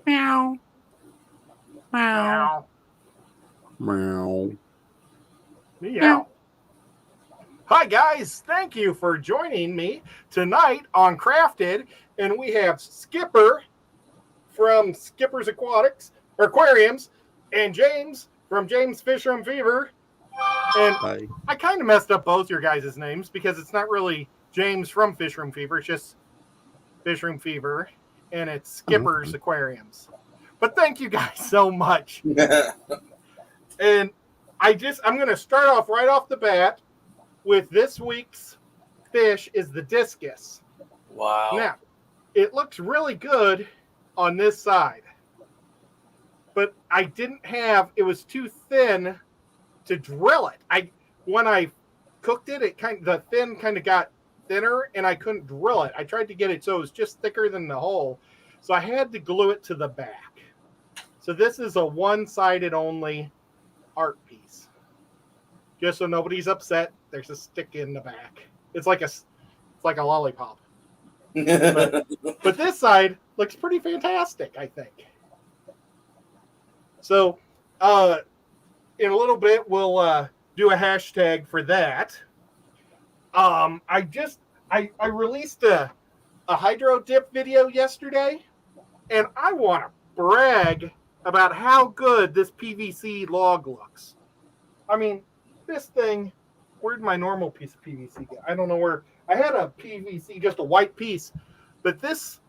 Meow. Meow. Meow. Meow. Meow. Hi, guys. Thank you for joining me tonight on Crafted. And we have Skipper from Skipper's Aquariums, and James from James Fishroom Fever. And Hi. I kind of messed up both your guys' names because it's not really James from Fishroom Fever. It's just Fishroom Fever, and it's Skipper's Aquariums. But thank you guys so much. And I'm going to start off right off the bat with this week's fish is the discus. Wow. Now, it looks really good on this side, but I didn't have, it was too thin to drill it. When I cooked it, the fin kind of got thinner and I couldn't drill it. I tried to get it so it was just thicker than the hole. So I had to glue it to the back. So this is a one-sided only art piece. Just so nobody's upset, there's a stick in the back. It's like a lollipop. But this side looks pretty fantastic, I think. So in a little bit, we'll do a hashtag for that. I released a hydro dip video yesterday, and I want to brag about how good this PVC log looks. I mean, this thing, where'd my normal piece of PVC go? I don't know where. I had a PVC, just a white piece, but this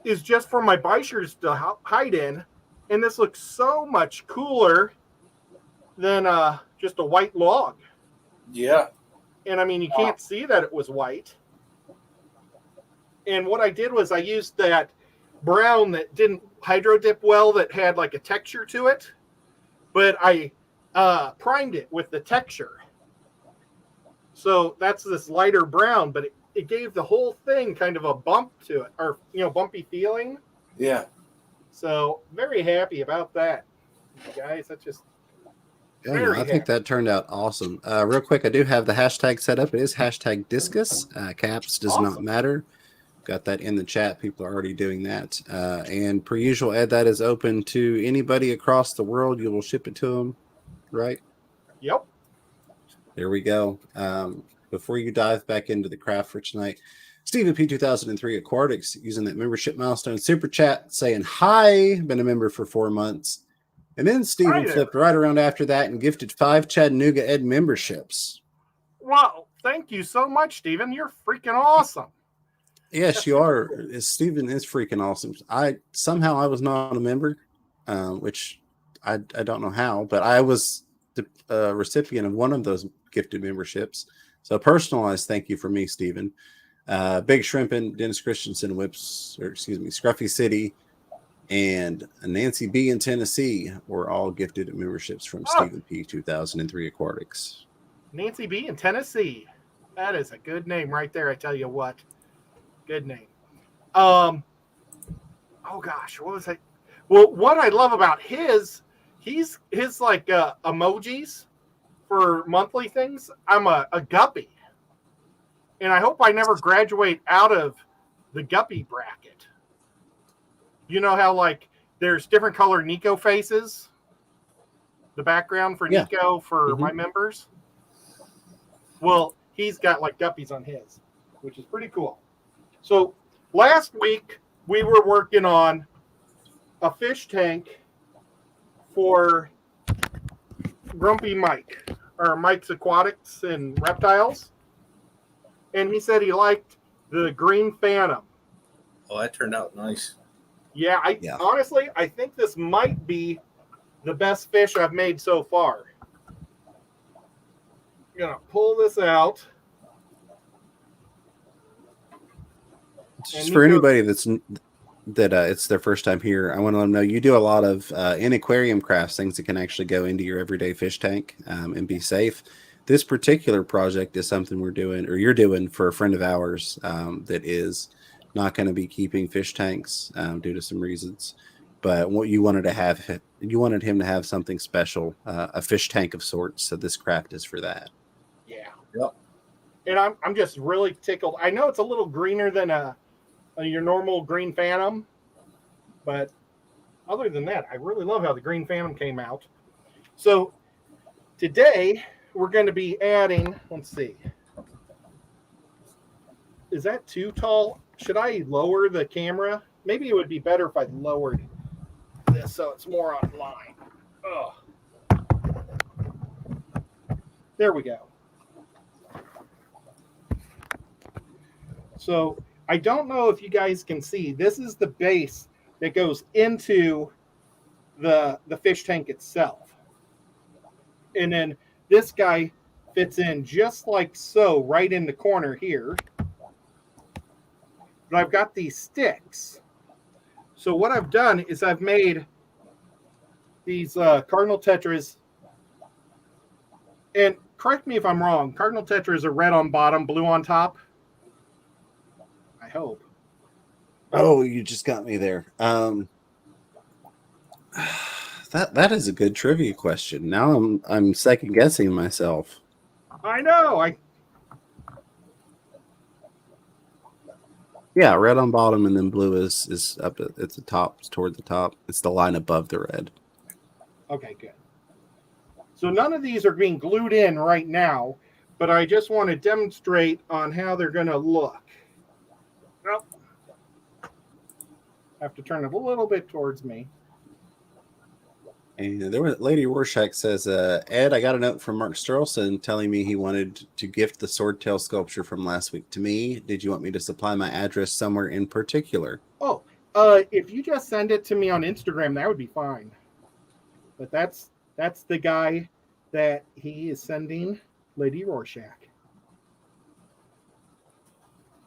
is just for my bichers to hide in, and this looks so much cooler than just a white log. Yeah. And I mean, you can't see that it was white. And what I did was I used that brown that didn't hydro dip well, that had like a texture to it, but I primed it with the texture. So that's this lighter brown, but it gave the whole thing kind of a bump to it, or, bumpy feeling. Yeah. So very happy about that, you guys. That's just I think that turned out awesome. Real quick, I do have the hashtag set up. It is hashtag discus. Caps does not matter. Got that in the chat. People are already doing that. And per usual, Ed, that is open to anybody across the world. You will ship it to them, right? Yep. There we go. Before you dive back into the craft for tonight, Stephen P 2003 Aquatics using that membership milestone super chat saying hi, been a member for 4 months. And then Stephen flipped right around after that and gifted 5 Chattanooga Ed memberships. Wow. Thank you so much, Stephen. You're freaking awesome. Yes, you are. Stephen is freaking awesome. I was not a member, which I don't know how, but I was the recipient of one of those gifted memberships. So personalized thank you for me, Stephen. Big Shrimpin, Dennis Christensen, Scruffy City, and Nancy B in Tennessee were all gifted memberships from Stephen P 2003 Aquatics. Nancy B in Tennessee. That is a good name right there, I tell you what. Good name. Oh gosh, what was I? Well, what I love about his like emojis for monthly things. I'm a guppy, and I hope I never graduate out of the guppy bracket. You know how like there's different color Nico faces, the background for Nico for my members. Well, he's got like guppies on his, which is pretty cool. So last week we were working on a fish tank for Grumpy Mike, or Mike's Aquatics and Reptiles. And he said he liked the Green Phantom. Oh, that turned out nice. Yeah, honestly, I think this might be the best fish I've made so far. I'm going to pull this out. Just for anybody it's their first time here, I want to let them know you do a lot of in aquarium crafts, things that can actually go into your everyday fish tank and be safe. This particular project is something we're doing, or you're doing, for a friend of ours that is not going to be keeping fish tanks due to some reasons. But what you wanted him to have something special, a fish tank of sorts. So this craft is for that. Yeah. Yep. And I'm just really tickled. I know it's a little greener than your normal Green Phantom, but other than that, I really love how the Green Phantom came out. So today we're going to be adding, let's see. Is that too tall? Should I lower the camera? Maybe it would be better if I lowered this so it's more online. Oh. There we go. So I don't know if you guys can see. This is the base that goes into the fish tank itself. And then this guy fits in just like so right in the corner here. But I've got these sticks. So what I've done is I've made these Cardinal tetras. And correct me if I'm wrong. Cardinal tetras are red on bottom, blue on top. I hope. Oh, you just got me there. That is a good trivia question. Now I'm second guessing myself. I know. Yeah, red on bottom and then blue is up at it's the top, it's toward the top. It's the line above the red. Okay, good. So none of these are being glued in right now, but I just want to demonstrate on how they're going to look. Well, I have to turn it a little bit towards me. And there was Lady Rorschach says, Ed, I got a note from Mark Sturlson telling me he wanted to gift the swordtail sculpture from last week to me. Did you want me to supply my address somewhere in particular? Oh, if you just send it to me on Instagram, that would be fine. But that's the guy that he is sending Lady Rorschach.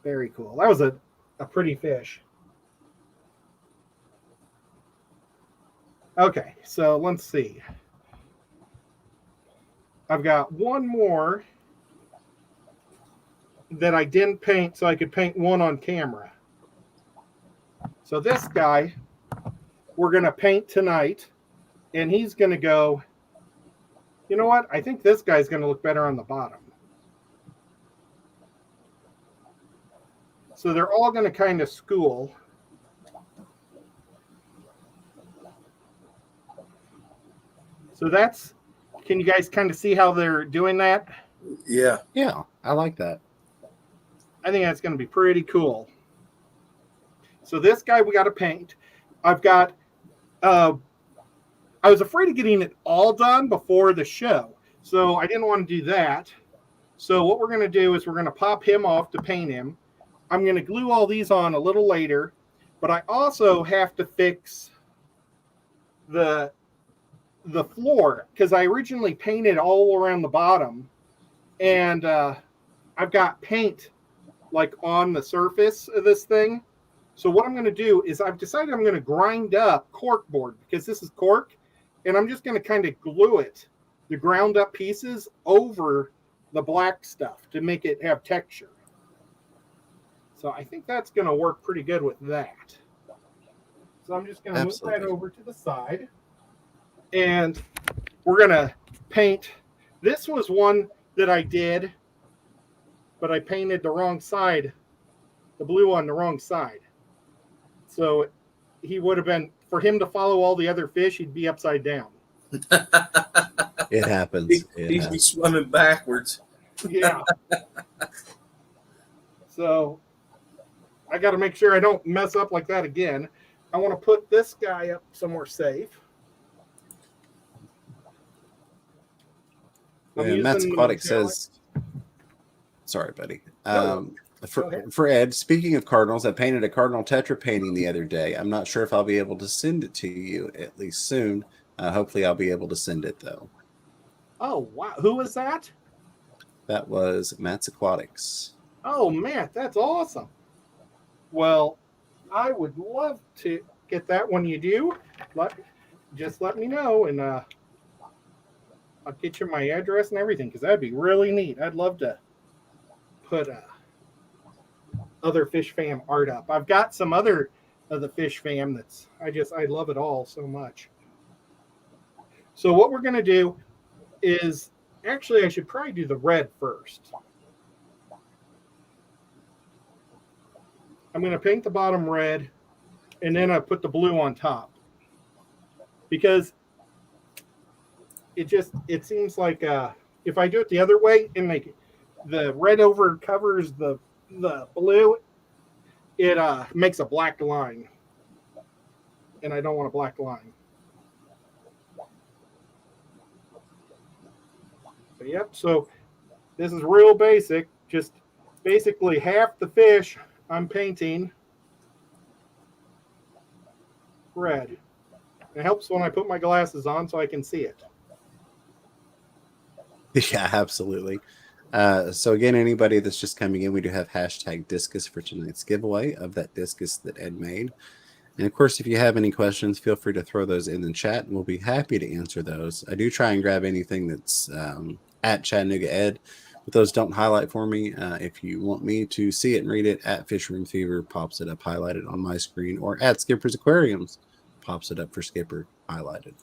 Very cool. That was a pretty fish. Okay, so let's see. I've got one more that I didn't paint, so I could paint one on camera. So this guy, we're going to paint tonight, and he's going to go, you know what? I think this guy's going to look better on the bottom. So they're all going to kind of school. So that's, can you guys kind of see how they're doing that? Yeah. Yeah, I like that. I think that's going to be pretty cool. So this guy we got to paint. I've got, I was afraid of getting it all done before the show. So I didn't want to do that. So what we're going to do is we're going to pop him off to paint him. I'm going to glue all these on a little later. But I also have to fix the floor because I originally painted all around the bottom. And I've got paint like on the surface of this thing. So what I'm going to do is I've decided I'm going to grind up cork board because this is cork, and I'm just going to kind of glue it, the ground up pieces over the black stuff to make it have texture. So I think that's going to work pretty good with that. So I'm just going to move that over to the side, and we're going to paint. This was one that I did, but I painted the wrong side, the blue on the wrong side. So he would have been, for him to follow all the other fish, he'd be upside down. It happens. He'd be swimming backwards. Yeah. So I got to make sure I don't mess up like that again. I want to put this guy up somewhere safe. Matt's Aquatic says, sorry, buddy. No. For Ed, speaking of cardinals, I painted a cardinal tetra painting the other day. I'm not sure if I'll be able to send it to you at least soon. Hopefully I'll be able to send it though. Oh, wow. Who was that? That was Matt's Aquatics. Oh, Matt, that's awesome. Well, I would love to get that when you do. Just let me know, and I'll get you my address and everything, because that'd be really neat. I'd love to put other Fish Fam art up. I've got some other of the Fish Fam that's, I love it all so much. So what we're going to do is, actually, I should probably do the red first. I'm going to paint the bottom red, and then I put the blue on top. because it seems like if I do it the other way and the red over covers the blue, it makes a black line, and I don't want a black line. So, yep. So this is real basic. Just basically half the fish I'm painting red. It helps when I put my glasses on so I can see it. Yeah, absolutely. So again, anybody that's just coming in, we do have hashtag discus for tonight's giveaway of that discus that Ed made. And of course, if you have any questions, feel free to throw those in the chat, and we'll be happy to answer those. I do try and grab anything that's at Chattanooga Ed, but those don't highlight for me. If you want me to see it and read it, at Fisherman Fever pops it up highlighted on my screen, or at Skipper's Aquariums pops it up for Skipper highlighted.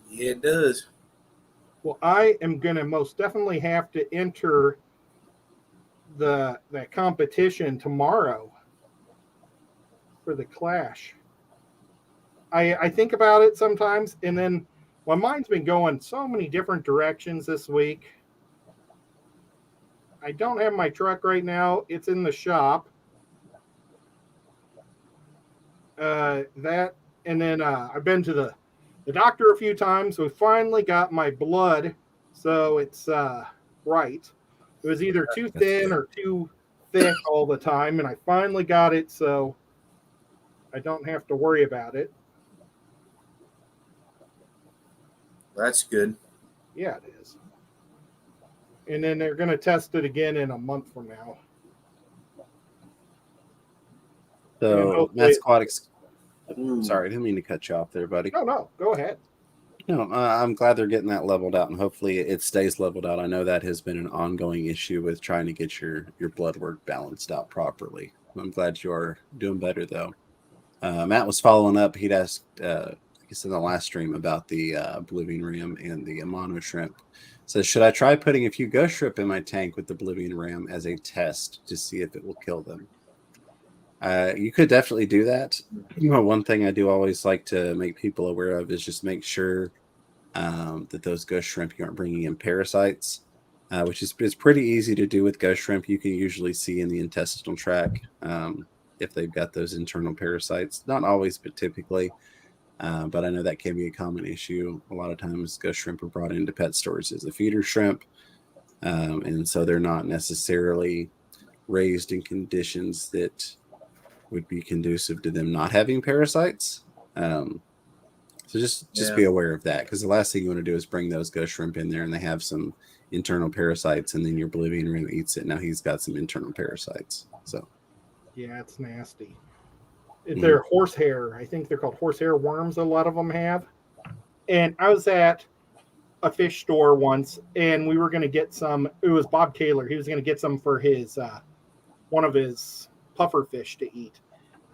Yeah, it does. Well, I am going to most definitely have to enter the competition tomorrow for the Clash. I think about it sometimes, and then my mind's been going so many different directions this week. I don't have my truck right now. It's in the shop. And then I've been to the doctor a few times. We finally got my blood, so it's right. It was either too thin or too thick all the time, and I finally got it, so I don't have to worry about it. That's good. Yeah, it is. And then they're going to test it again in a month from now. So Matt's Aquatics. Sorry, didn't mean to cut you off there, buddy. No, go ahead. No, I'm glad they're getting that leveled out, and hopefully it stays leveled out. I know that has been an ongoing issue with trying to get your blood work balanced out properly. I'm glad you are doing better, though. Matt was following up. He'd asked, I guess in the last stream, about the Bolivian ram and the mono shrimp. Says, should I try putting a few ghost shrimp in my tank with the Bolivian ram as a test to see if it will kill them? You could definitely do that. One thing I do always like to make people aware of is just make sure that those ghost shrimp, you aren't bringing in parasites, which is pretty easy to do with ghost shrimp. You can usually see in the intestinal tract if they've got those internal parasites. Not always, but typically. But I know that can be a common issue. A lot of times ghost shrimp are brought into pet stores as a feeder shrimp. And so they're not necessarily raised in conditions that would be conducive to them not having parasites. So just be aware of that, because the last thing you want to do is bring those ghost shrimp in there and they have some internal parasites, and then your Bolivian ram eats it. Now he's got some internal parasites. So yeah, it's nasty. They're horsehair. I think they're called horsehair worms. A lot of them have. And I was at a fish store once, and we were going to get some. It was Bob Taylor. He was going to get some for his one of his puffer fish to eat.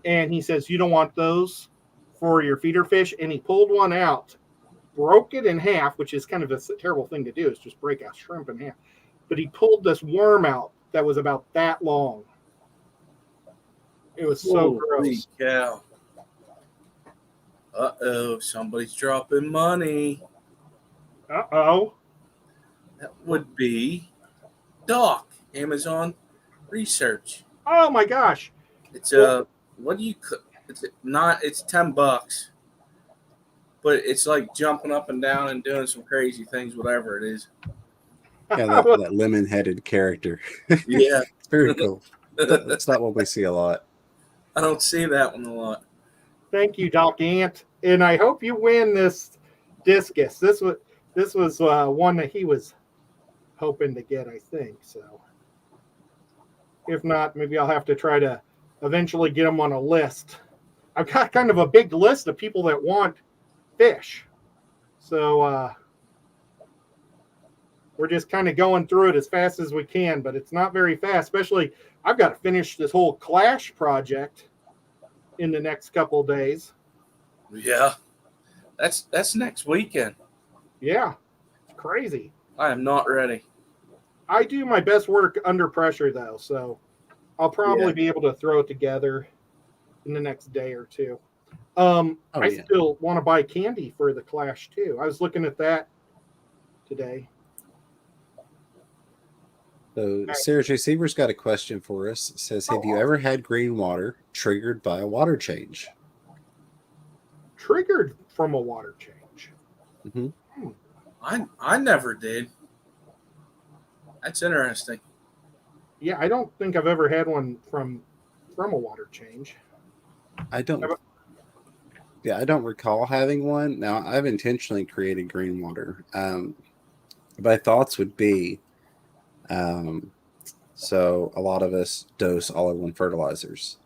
And he says, "You don't want those for your feeder fish." And he pulled one out, broke it in half, which is kind of a terrible thing to do, is just break a shrimp in half. But he pulled this worm out that was about that long. It was so gross. Cow. Uh-oh, somebody's dropping money. Uh-oh. That would be Doc, Amazon Research. Oh my gosh. It's what do you? It's $10, but it's like jumping up and down and doing some crazy things, whatever it is. Yeah, that lemon-headed character. Yeah, it's very cool. That's not what we see a lot. I don't see that one a lot. Thank you, Doc Ant, and I hope you win this discus. This was one that he was hoping to get, I think. So, if not, maybe I'll have to try to eventually get him on a list. I've got kind of a big list of people that want fish, so we're just kind of going through it as fast as we can, but it's not very fast. Especially, I've got to finish this whole Clash project in the next couple of days. Yeah, that's next weekend. Yeah, it's crazy. I am not ready. I do my best work under pressure, though, so I'll probably be able to throw it together in the next day or two. I still want to buy candy for the Clash too. I was looking at that today. So Sarah J. Seaver's got a question for us. It says, have you ever had green water triggered by a water change? Triggered from a water change? Mm-hmm. I never did. That's interesting. Yeah, I don't think I've ever had one from a water change. I don't recall having one. Now, I've intentionally created green water. My thoughts would be, so a lot of us dose all-in-one fertilizers.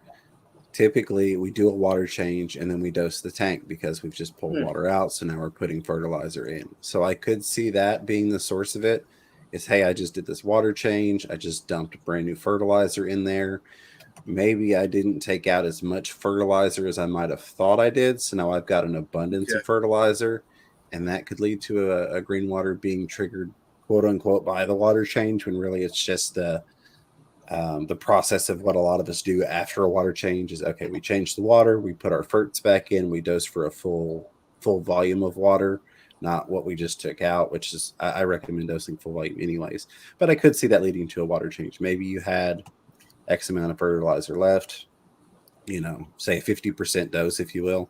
Typically, we do a water change and then we dose the tank because we've just pulled water out. So now we're putting fertilizer in. So I could see that being the source of it. Is, hey, I just did this water change. I just dumped brand new fertilizer in there. Maybe I didn't take out as much fertilizer as I might have thought I did. So now I've got an abundance of fertilizer, and that could lead to a green water being triggered, quote unquote, by the water change, when really it's just the process of what a lot of us do after a water change is, okay, we change the water, we put our ferts back in, we dose for a full volume of water, not what we just took out, which is, I recommend dosing full volume anyways. But I could see that leading to a water change. Maybe you had X amount of fertilizer left, say 50% dose, if you will.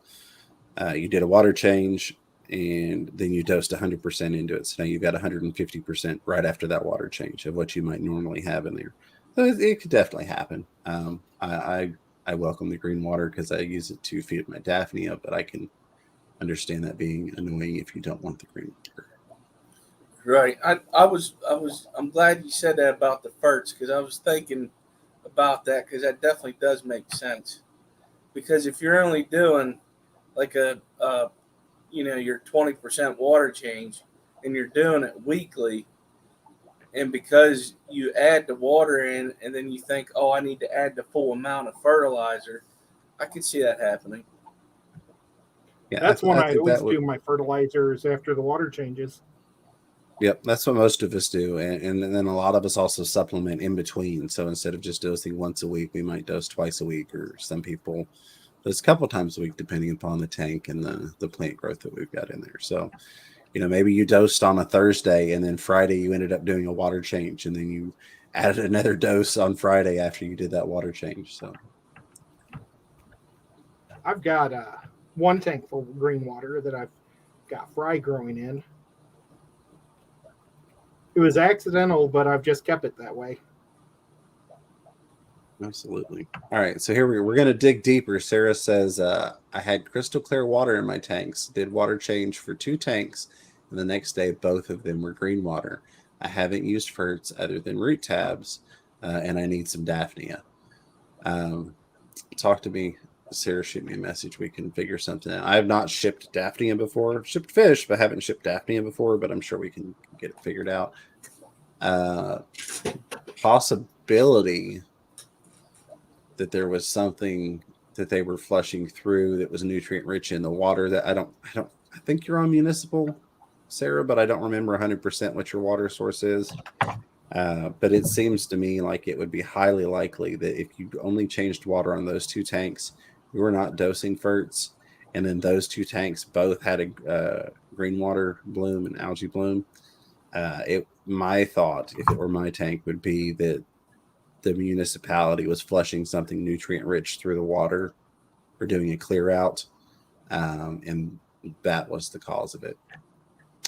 You did a water change and then you dosed 100% into it. So now you've got 150% right after that water change of what you might normally have in there. So it could definitely happen. I welcome the green water because I use it to feed my Daphnia, but I can understand that being annoying if you don't want the green water. Right. I'm glad you said that about the ferts, because I was thinking about that, because that definitely does make sense. Because if you're only doing like your 20% water change and you're doing it weekly, and because you add the water in and then you think, oh, I need to add the full amount of fertilizer, I can see that happening. Yeah, that's when I always do my fertilizers after the water changes. Yep, that's what most of us do. And then a lot of us also supplement in between. So instead of just dosing once a week, we might dose twice a week, or some people dose a couple times a week, depending upon the tank and the plant growth that we've got in there. So, maybe you dosed on a Thursday and then Friday you ended up doing a water change, and then you added another dose on Friday after you did that water change. So I've got one tank full of green water that I've got fry growing in. It was accidental, but I've just kept it that way. Absolutely. All right, so here we're going to dig deeper. Sarah says, I had crystal clear water in my tanks, did water change for 2 tanks, and the next day both of them were green water. I haven't used ferts other than root tabs, and I need some Daphnia. Talk to me, Sarah. Shoot me a message. We can figure something out. I have not shipped Daphnia before. I've shipped fish, but haven't shipped Daphnia before, but I'm sure we can get it figured out. Possibility that there was something that they were flushing through that was nutrient rich in the water. That I think you're on municipal, Sarah, but I don't remember 100% what your water source is. But it seems to me like it would be highly likely that if you only changed water on those 2 tanks, you were not dosing ferts, and then those 2 tanks both had a green water bloom and algae bloom. My thought, if it were my tank, would be that the municipality was flushing something nutrient rich through the water or doing a clear out, and that was the cause of it.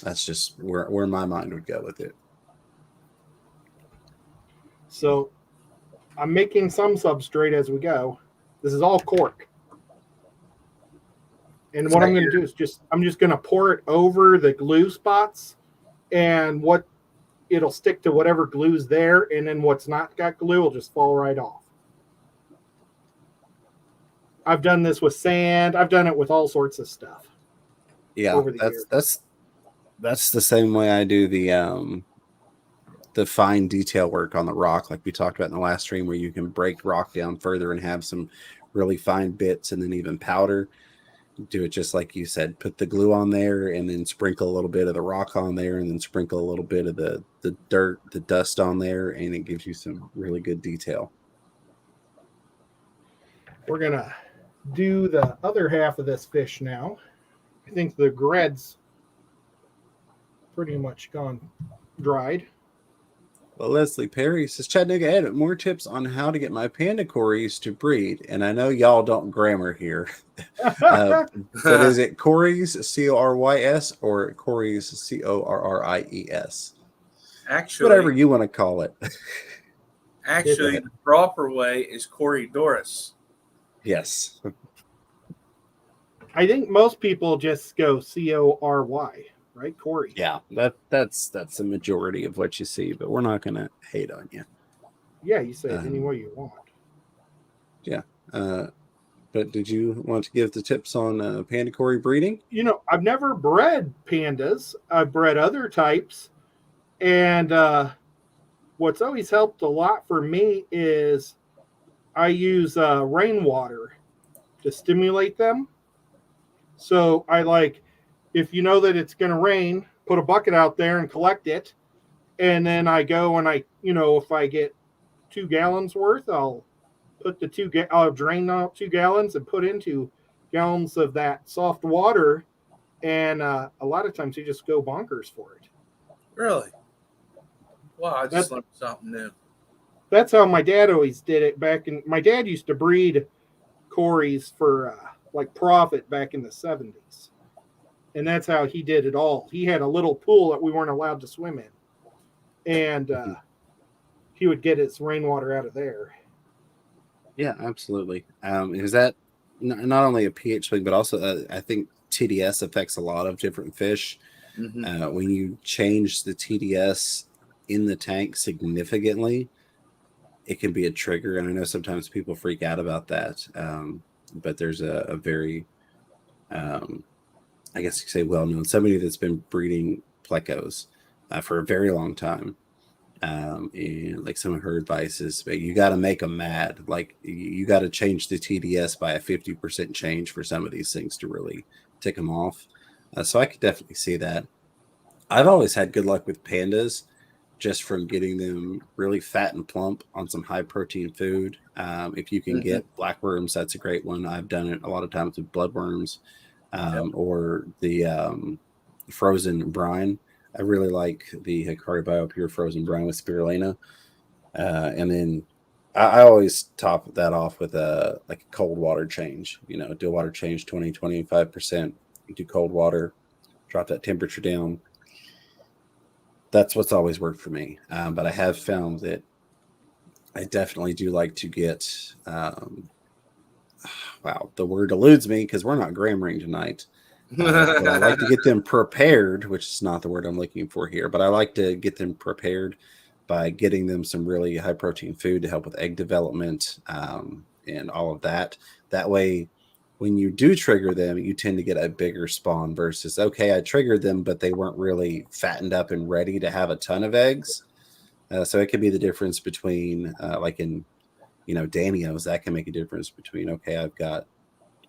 That's just where my mind would go with it. So I'm making some substrate as we go. This is all cork. And what I'm going to do is I'm just going to pour it over the glue spots, and it'll stick to whatever glue's there, and then what's not got glue will just fall right off. I've done this with sand. I've done it with all sorts of stuff. Yeah, that's the same way I do the fine detail work on the rock, like we talked about in the last stream, where you can break rock down further and have some really fine bits, and then even powder. Do it just like you said, put the glue on there and then sprinkle a little bit of the rock on there, and then sprinkle a little bit of the dirt, the dust on there, and it gives you some really good detail. We're gonna do the other half of this fish now. I think the gred's pretty much gone dried. Well, Leslie Perry says, Chattanooga Edit, more tips on how to get my panda cories to breed. And I know y'all don't grammar here, but is it cories, Corys, or cories, Corries? Actually, Whatever you want to call it. actually, the proper way is Corydoras. Yes. I think most people just go Cory, right? Corey. Yeah, that's the majority of what you see, but we're not going to hate on you. Yeah, you say it any way you want. Yeah. But did you want to give the tips on panda cory breeding? You know, I've never bred pandas. I've bred other types. And what's always helped a lot for me is I use rainwater to stimulate them. So I like, if you know that it's going to rain, put a bucket out there and collect it. And then I go and if I get 2 gallons worth, I'll I'll drain out 2 gallons and put into gallons of that soft water. And a lot of times you just go bonkers for it. Really? Wow, I just learned something new. That's how my dad always did it my dad used to breed cories for like profit back in the 70s. And that's how he did it all. He had a little pool that we weren't allowed to swim in. And he would get his rainwater out of there. Yeah, absolutely. Is that not only a pH thing, but also I think TDS affects a lot of different fish. Mm-hmm. When you change the TDS in the tank significantly, it can be a trigger. And I know sometimes people freak out about that. But there's a very, I guess you could say, well-known, somebody that's been breeding plecos for a very long time. And like some of her advice is, you got to make them mad. Like you got to change the TDS by a 50% change for some of these things to really tick them off. So I could definitely see that. I've always had good luck with pandas, just from getting them really fat and plump on some high protein food. If you can get blackworms, that's a great one. I've done it a lot of times with bloodworms, or the frozen brine. I really like the Hikari BioPure frozen brine with spirulina. And then I always top that off with a cold water change. Do a water change 25%. Do cold water, drop that temperature down. That's what's always worked for me. But I have found that I definitely do like to get, wow, the word eludes me because we're not grammaring tonight. But I like to get them prepared, which is not the word I'm looking for here, but I like to get them prepared by getting them some really high protein food to help with egg development, and all of that. That way, when you do trigger them, you tend to get a bigger spawn versus, okay, I triggered them, but they weren't really fattened up and ready to have a ton of eggs. So it could be the difference between, like in, Danios, that can make a difference between, okay, I've got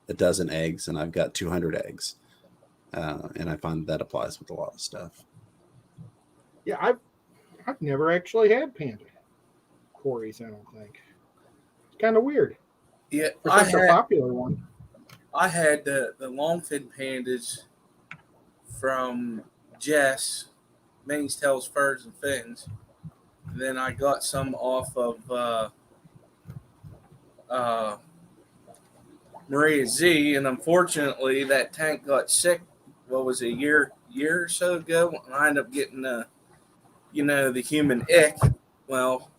a dozen eggs and I've got 200 eggs. And I find that applies with a lot of stuff. Yeah, I've never actually had panda cories, I don't think. It's kind of weird. Yeah, for such a popular one. I had the longfin pandas from Jess, Manes, Tails, Furs, and Fins. And then I got some off of Maria Z, and unfortunately that tank got sick. What was it, a year or so ago? And I ended up getting the human ick. Well,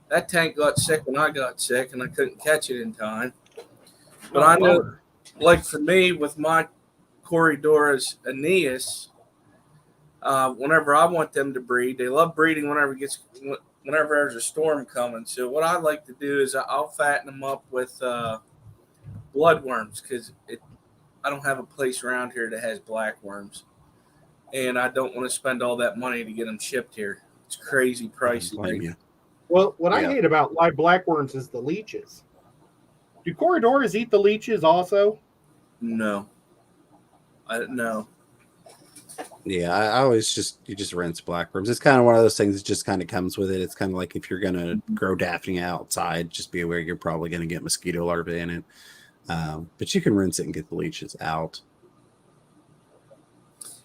that tank got sick when I got sick, and I couldn't catch it in time. But I know, like for me, with my Corydoras Aeneas, whenever I want them to breed, they love breeding whenever there's a storm coming. So what I like to do is I'll fatten them up with bloodworms, because I don't have a place around here that has blackworms, and I don't want to spend all that money to get them shipped here. It's crazy pricey. Well, what I hate about live blackworms is the leeches. Do Corydoras eat the leeches also? No. No. Yeah, I always you just rinse blackworms. It's kind of one of those things that just kind of comes with it. It's kind of like if you're going to grow Daphne outside, just be aware you're probably going to get mosquito larvae in it. But you can rinse it and get the leeches out.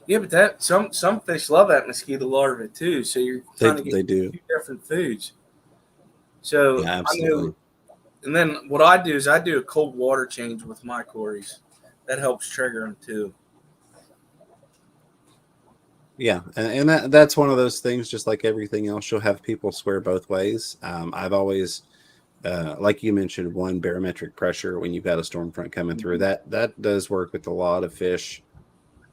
Yeah, but that some fish love that mosquito larvae too. So you're kind of They getting do. two different foods. So Yeah, I absolutely. know. And then what I do is I do a cold water change with my cories. That helps trigger them too. Yeah, and that's one of those things. Just like everything else, you'll have people swear both ways. I've always, like you mentioned, one barometric pressure when you've got a storm front coming through. That does work with a lot of fish,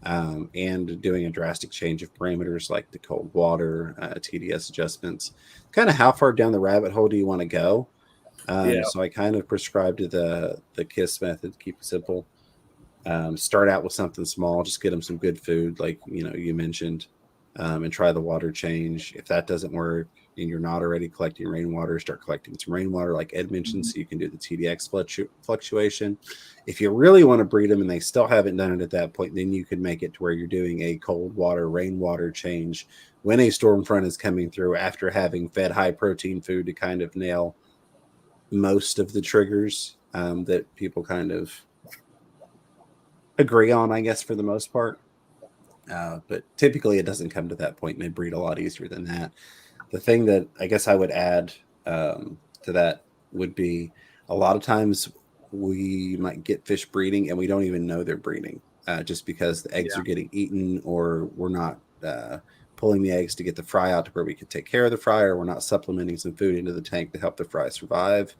and doing a drastic change of parameters like the cold water, TDS adjustments. Kind of how far down the rabbit hole do you want to go? Yeah. So I kind of prescribed to the KISS method to keep it simple. Start out with something small, just get them some good food, like you mentioned, and try the water change. If that doesn't work and you're not already collecting rainwater, start collecting some rainwater, like Ed mentioned, so you can do the TDX fluctuation. If you really want to breed them and they still haven't done it at that point, then you could make it to where you're doing a cold water rainwater change when a storm front is coming through after having fed high protein food to kind of nail most of the triggers that people kind of agree on, I guess, for the most part. But typically it doesn't come to that point and they breed a lot easier than that. The thing that I guess I would add to that would be a lot of times we might get fish breeding and we don't even know they're breeding, just because the eggs are getting eaten, or we're not pulling the eggs to get the fry out to where we could take care of the fry, or we're not supplementing some food into the tank to help the fry survive.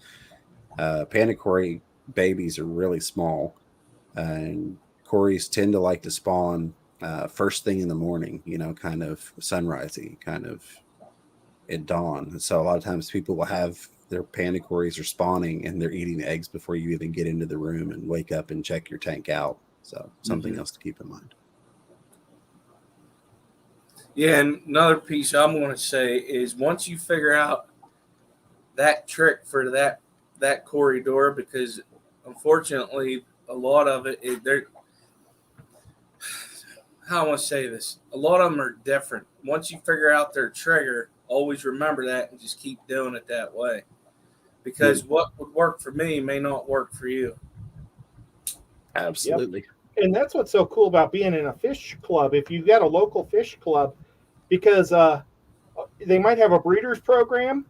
Panda cory babies are really small, and cories tend to like to spawn first thing in the morning, kind of sunrisey, kind of at dawn. So a lot of times people will have their panda cories are spawning and they're eating the eggs before you even get into the room and wake up and check your tank out. So something else to keep in mind. Yeah, and another piece I'm going to say is once you figure out that trick for that corridor, because unfortunately a lot of it they're how I want to say this, a lot of them are different. Once you figure out their trigger, always remember that and just keep doing it that way, because what would work for me may not work for you. Absolutely. Yep. And that's what's so cool about being in a fish club. If you've got a local fish club, because they might have a breeders program,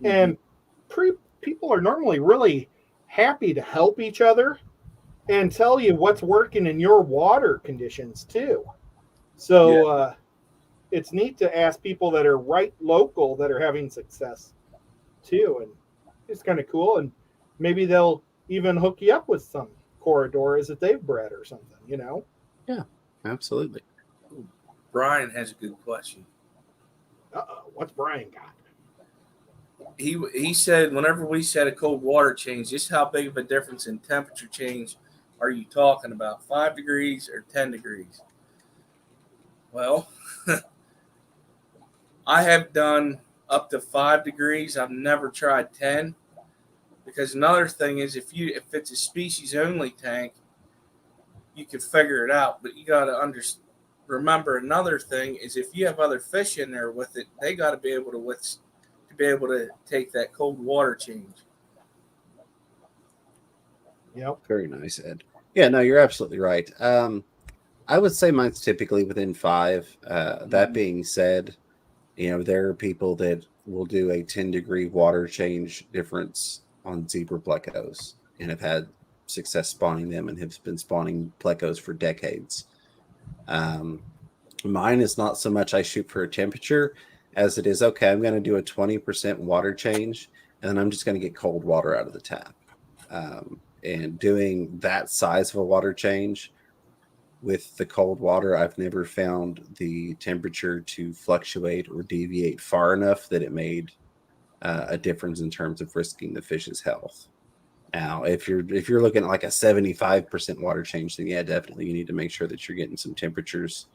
and people are normally really happy to help each other and tell you what's working in your water conditions too. So it's neat to ask people that are right local that are having success too, and it's kind of cool. And maybe they'll even hook you up with some corridors that they've bred or something, Yeah, absolutely. Brian has a good question. What's Brian got? He said whenever we said a cold water change, just how big of a difference in temperature change are you talking about? 5 degrees or 10 degrees? Well, I have done up to 5 degrees. I've never tried 10, because another thing is if it's a species only tank, you can figure it out. But you got to remember another thing is if you have other fish in there with it, they got to be able to take that cold water change. Yep. Very nice, Ed. Yeah, no, you're absolutely right. I would say mine's typically within 5. That being said, there are people that will do a 10-degree water change difference on zebra plecos and have had success spawning them and have been spawning plecos for decades. Mine is not so much I shoot for a temperature as it is, okay, I'm going to do a 20% water change, and then I'm just going to get cold water out of the tap. And doing that size of a water change with the cold water, I've never found the temperature to fluctuate or deviate far enough that it made a difference in terms of risking the fish's health. Now, if you're looking at like a 75% water change, then yeah, definitely you need to make sure that you're getting some temperatures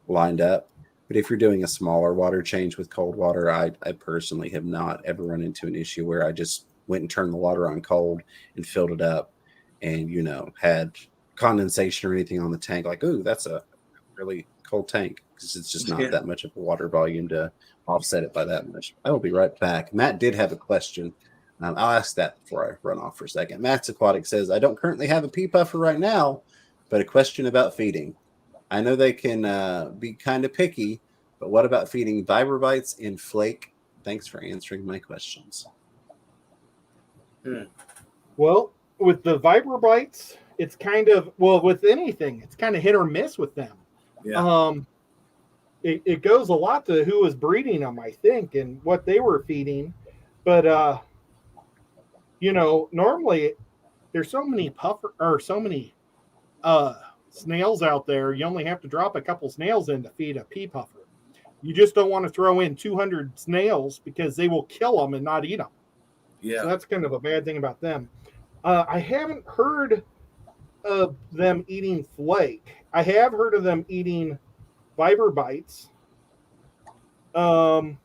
lined up. But if you're doing a smaller water change with cold water, I personally have not ever run into an issue where I just went and turned the water on cold and filled it up and, had condensation or anything on the tank. Like, ooh, that's a really cold tank, because it's just not that much of a water volume to offset it by that much. I will be right back. Matt did have a question. I'll ask that before I run off for a second. Matt's Aquatic says, I don't currently have a pea puffer right now, but a question about feeding. I know they can be kind of picky, but what about feeding Vibrobites in flake? Thanks for answering my questions. Well, with the Vibrobites, it's kind of, well, with anything, it's kind of hit or miss with them. Yeah. It goes a lot to who was breeding them, I think, and what they were feeding. But normally there's so many snails out there. You only have to drop a couple snails in to feed a pea puffer. You just don't want to throw in 200 snails because they will kill them and not eat them. Yeah. So that's kind of a bad thing about them. I haven't heard of them eating flake. I have heard of them eating Vibrobites. I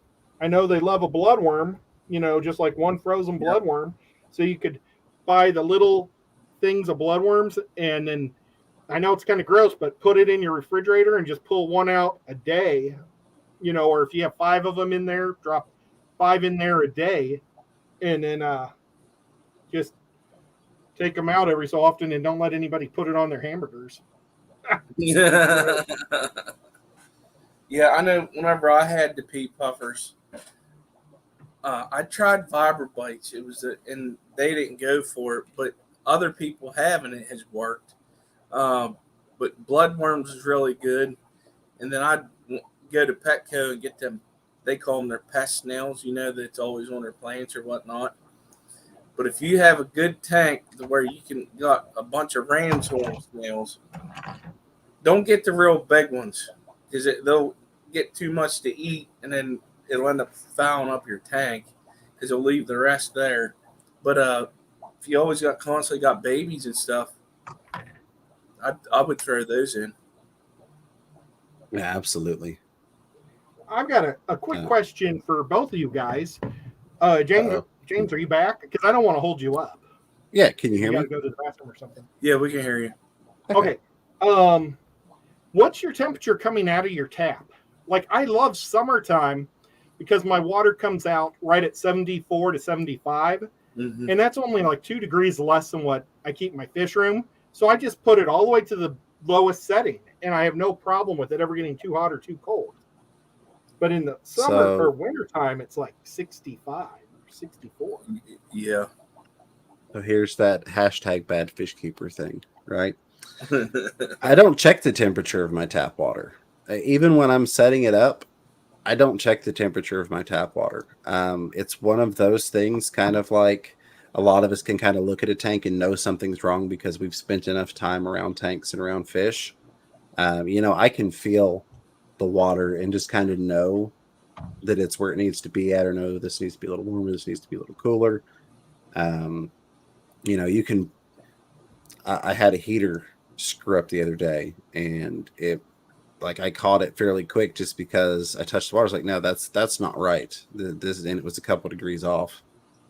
know they love a bloodworm, just like one frozen bloodworm. So you could buy the little things of bloodworms, and then I know it's kind of gross, but put it in your refrigerator and just pull one out a day, or if you have 5 of them in there, drop 5 in there a day, and then just take them out every so often, and don't let anybody put it on their hamburgers. Yeah, I know whenever I had the pea puffers, I tried Vibrobites. And they didn't go for it, but other people have, and it has worked. But bloodworms is really good. And then I'd go to Petco and get them. They call them their pest snails, that's always on their plants or whatnot. But if you have a good tank where you can got a bunch of ram's horn snails, don't get the real big ones because they'll get too much to eat, and then it'll end up fouling up your tank because they'll leave the rest there. But if you always constantly got babies and stuff, I would throw those in. Yeah, absolutely. I've got a quick question for both of you guys. James, are you back? Because I don't want to hold you up. Yeah, can you hear me? You got to go to the bathroom or something. Yeah, we can hear you. Okay. What's your temperature coming out of your tap? Like, I love summertime because my water comes out right at 74 to 75. Mm-hmm. And that's only like 2 degrees less than what I keep in my fish room. So I just put it all the way to the lowest setting, and I have no problem with it ever getting too hot or too cold. But in the summer or winter time, it's like 65 or 64. Yeah. So here's that hashtag bad fish keeper thing, right? I don't check the temperature of my tap water. Even when I'm setting it up, I don't check the temperature of my tap water. It's one of those things, kind of like a lot of us can kind of look at a tank and know something's wrong because we've spent enough time around tanks and around fish. I can feel the water and just kind of know that it's where it needs to be at, or know this needs to be a little warmer, this needs to be a little cooler. You can. I had a heater screw up the other day, and I caught it fairly quick just because I touched the water. I was like, no, that's not right. And it was a couple degrees off.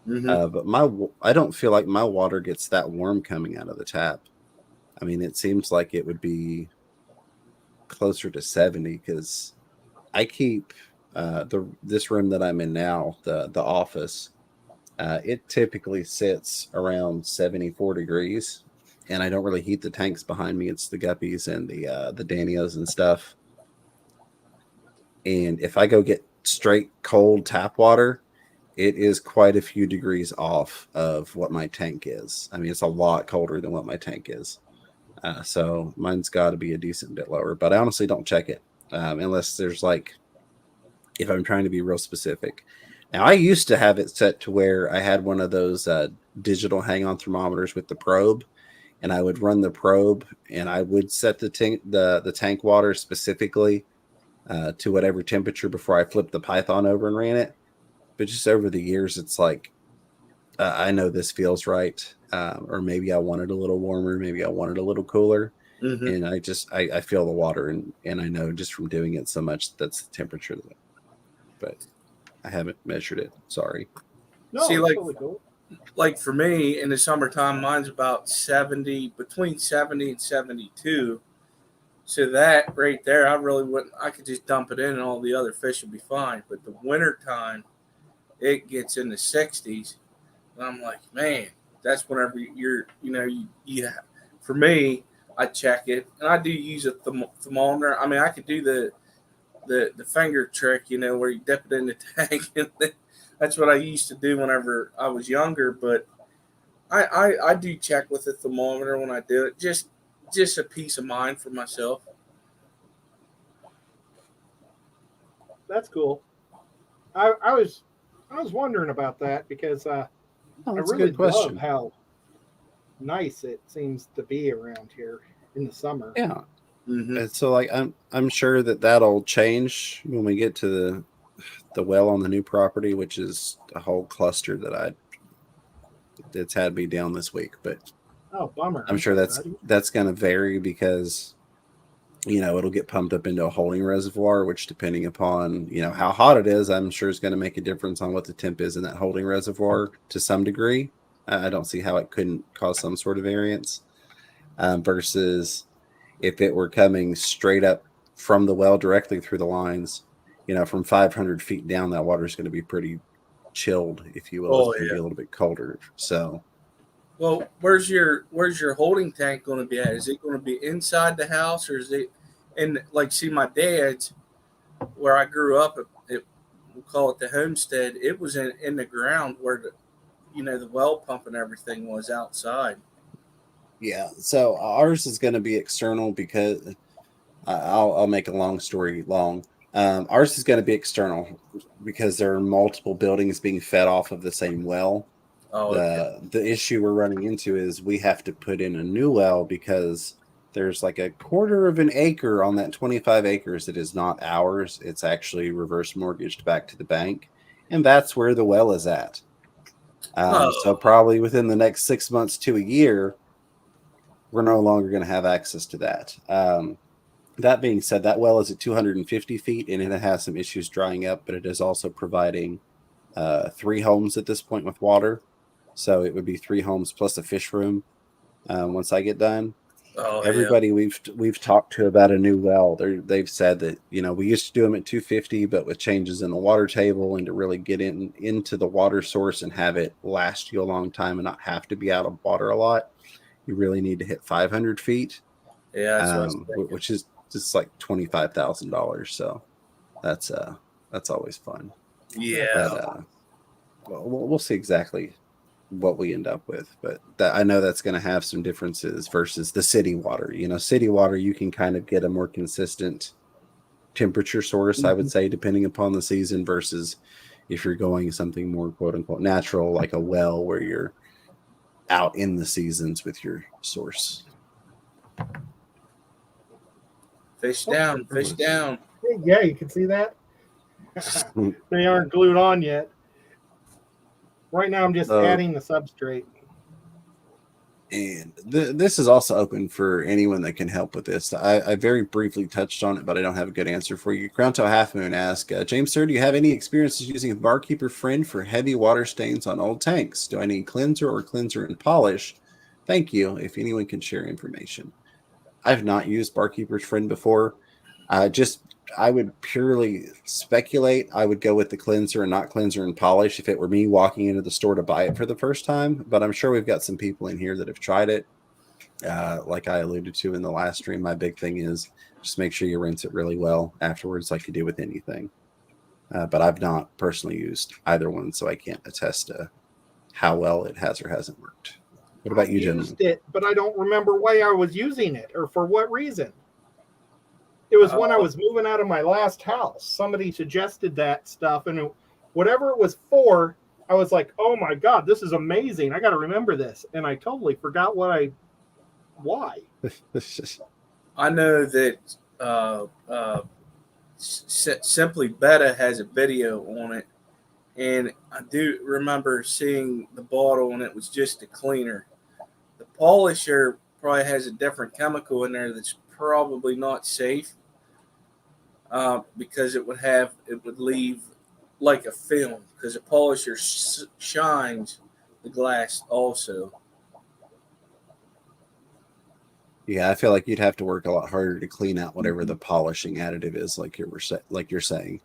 Mm-hmm. But I don't feel like my water gets that warm coming out of the tap. I mean, it seems like it would be closer to 70 because I keep this room that I'm in now, the office. It typically sits around 74 degrees, and I don't really heat the tanks behind me. It's the guppies and the Danios and stuff. And if I go get straight cold tap water, it is quite a few degrees off of what my tank is. I mean, it's a lot colder than what my tank is. So mine's got to be a decent bit lower, but I honestly don't check it unless there's if I'm trying to be real specific. Now, I used to have it set to where I had one of those digital hang-on thermometers with the probe, and I would run the probe, and I would set the tank water specifically to whatever temperature before I flipped the Python over and ran it. But just over the years, it's like I know this feels right, or maybe I want it a little warmer, maybe I want it a little cooler, and I feel the water, and I know just from doing it so much that's the temperature. But I haven't measured it. Sorry. No, see, totally cool. Like for me in the summertime, mine's about 70, between 70 and 72. So that right there, I really wouldn't. I could just dump it in, and all the other fish would be fine. But the winter time, it gets in the 60s. And I'm like, man, that's whenever for me, I check it, and I do use a thermometer. I mean, I could do the finger trick, where you dip it in the tank, and that's what I used to do whenever I was younger. But I do check with a thermometer when I do it, just a peace of mind for myself. That's cool. I was wondering about that because I that's a really good question. love how nice it seems to be around here in the summer. Yeah. Mm-hmm. And so like I'm sure that'll change when we get to the well on the new property, which is a whole cluster that's had me down this week. But Oh, bummer. I'm sure that's going to vary because it'll get pumped up into a holding reservoir, which depending upon how hot it is, I'm sure is going to make a difference on what the temp is in that holding reservoir to some degree. I don't see how it couldn't cause some sort of variance versus if it were coming straight up from the well directly through the lines, from 500 feet down, that water is going to be pretty chilled, if you will. Oh, it's going to be a little bit colder. So, well, where's your holding tank going to be at? Is it going to be inside the house, or is it in my dad's where I grew up? We'll call it the homestead. It was in the ground where the well pump and everything was outside. yeah. So ours is going to be external because I'll make a long story long. Ours is going to be external because there are multiple buildings being fed off of the same well. Oh, The issue we're running into is we have to put in a new well because there's like a quarter of an acre on that 25 acres that is not ours. It's actually reverse mortgaged back to the bank. And that's where the well is at. So probably within the next 6 months to a year, we're no longer going to have access to that. That being said, that well is at 250 feet and it has some issues drying up, but it is also providing 3 homes at this point with water. So it would be 3 homes plus a fish room once I get done. Everybody we've talked to about a new well, they've said that we used to do them at 250, but with changes in the water table and to really get into the water source and have it last you a long time and not have to be out of water a lot, you really need to hit 500 feet. Yeah, which is just like $25,000. So that's always fun. Yeah, But, we'll see exactly what we end up with, but I know that's going to have some differences versus the city water. City water, you can kind of get a more consistent temperature source, I would say, depending upon the season, versus if you're going something more quote unquote natural, like a well where you're out in the seasons with your source. Fish down. Yeah, you can see that. They aren't glued on yet. Right now, I'm just adding the substrate. And this is also open for anyone that can help with this. I very briefly touched on it, but I don't have a good answer for you. Crowntail Half Moon asks, James, sir, do you have any experiences using a Barkeeper Friend for heavy water stains on old tanks? Do I need cleanser or cleanser and polish? Thank you. If anyone can share information. I've not used Barkeeper's Friend before. I would purely speculate. I would go with the cleanser and not cleanser and polish if it were me walking into the store to buy it for the first time. But I'm sure we've got some people in here that have tried it. Like I alluded to in the last stream, my big thing is just make sure you rinse it really well afterwards, like you do with anything. But I've not personally used either one, so I can't attest to how well it has or hasn't worked. What about you, gentlemen? I used it, but I don't remember why I was using it or for what reason. It was when I was moving out of my last house. Somebody suggested that stuff, and whatever it was for, I was like, "Oh my god, this is amazing! I got to remember this." And I totally forgot why. I know that Simply Beta has a video on it, and I do remember seeing the bottle, and it was just a cleaner. The polisher probably has a different chemical in there that's probably not safe. Because it would leave like a film, because the polisher shines the glass also. Yeah, I feel like you'd have to work a lot harder to clean out whatever the polishing additive is, like you're saying.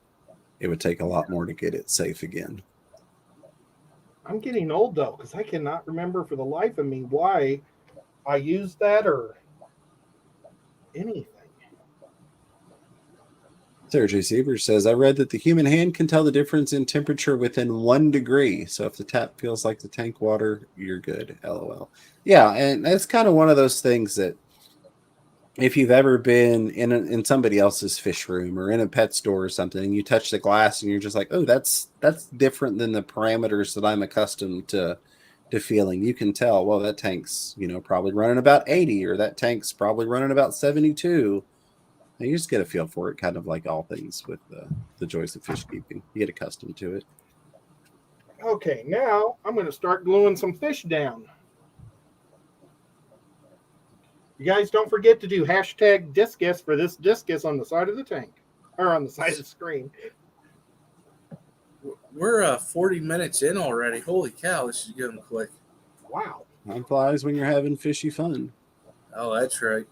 It would take a lot more to get it safe again. I'm getting old though, because I cannot remember for the life of me why I used that or anything. Sarah J. Sievers says, I read that the human hand can tell the difference in temperature within 1 degree. So if the tap feels like the tank water, you're good. LOL. Yeah, and that's kind of one of those things that if you've ever been in somebody else's fish room or in a pet store or something, and you touch the glass and you're just like, oh, that's different than the parameters that I'm accustomed to feeling. You can tell, well, that tank's, probably running about 80, or that tank's probably running about 72. And you just get a feel for it, kind of like all things with the joys of fish keeping. You get accustomed to it. Okay, now I'm going to start gluing some fish down. You guys don't forget to do hashtag discus for this discus on the side of the tank, or on the side of the screen. We're 40 minutes in already. Holy cow, this is going quick. Wow. Time flies when you're having fishy fun. Oh, that's right.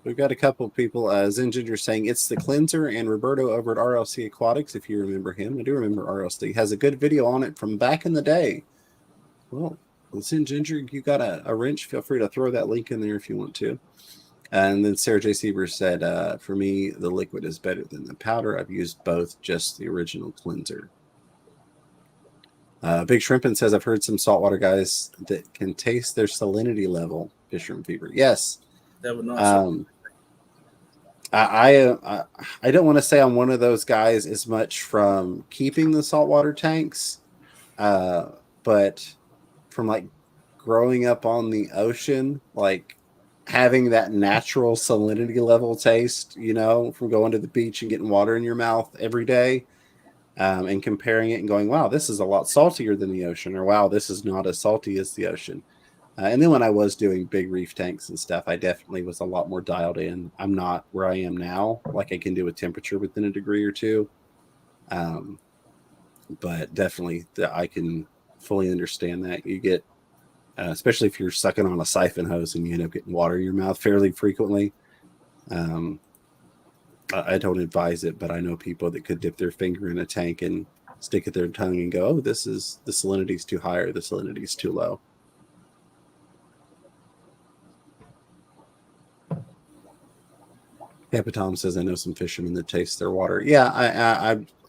We've got a couple of people. Zen Ginger saying it's the cleanser, and Roberto over at RLC Aquatics, if you remember him. I do remember RLC. Has a good video on it from back in the day. Well, Zen Ginger, you got a wrench. Feel free to throw that link in there if you want to. And then Sarah J. Sieber said, for me, the liquid is better than the powder. I've used both, just the original cleanser. Big Shrimpin says, I've heard some saltwater guys that can taste their salinity level. Fisherman Fever. Yes. That would not I don't want to say I'm one of those guys as much from keeping the saltwater tanks, but from like growing up on the ocean, like having that natural salinity level taste, from going to the beach and getting water in your mouth every day, and comparing it and going, wow, this is a lot saltier than the ocean, or wow, this is not as salty as the ocean. And then when I was doing big reef tanks and stuff, I definitely was a lot more dialed in. I'm not where I am now, like I can do with temperature within a degree or two. But definitely I can fully understand that. You get, especially if you're sucking on a siphon hose and you end up getting water in your mouth fairly frequently. I don't advise it, but I know people that could dip their finger in a tank and stick at their tongue and go, oh, the salinity is too high or the salinity is too low. Papa Tom says, I know some fishermen that taste their water. Yeah,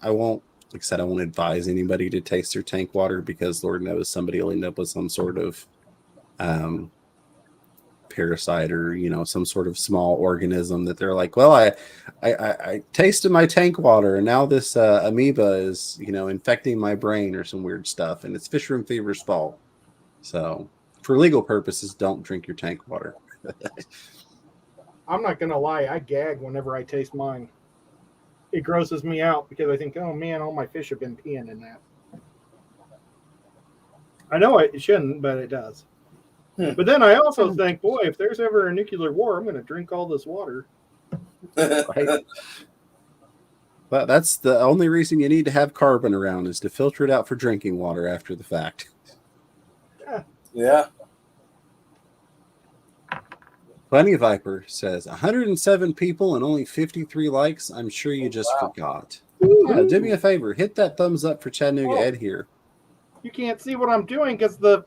I won't, like I said, I won't advise anybody to taste their tank water, because Lord knows somebody will end up with some sort of parasite or, some sort of small organism that they're like, well, I tasted my tank water and now this amoeba is, infecting my brain or some weird stuff, and it's Fisherman Fever's fault. So for legal purposes, don't drink your tank water. I'm not going to lie. I gag whenever I taste mine. It grosses me out because I think, oh man, all my fish have been peeing in that. I know it shouldn't, but it does. But then I also think, boy, if there's ever a nuclear war, I'm going to drink all this water. Right? But that's the only reason you need to have carbon around, is to filter it out for drinking water after the fact. Yeah. Bunny Viper says 107 people and only 53 likes. I'm sure you just forgot. Yeah, do me a favor. Hit that thumbs up for Chattanooga Ed here. You can't see what I'm doing because the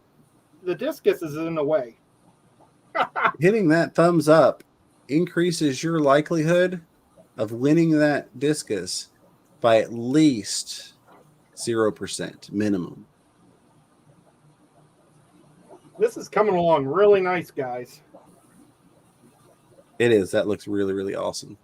discus is in the way. Hitting that thumbs up increases your likelihood of winning that discus by at least 0% minimum. This is coming along really nice, guys. It is. That looks really, really awesome.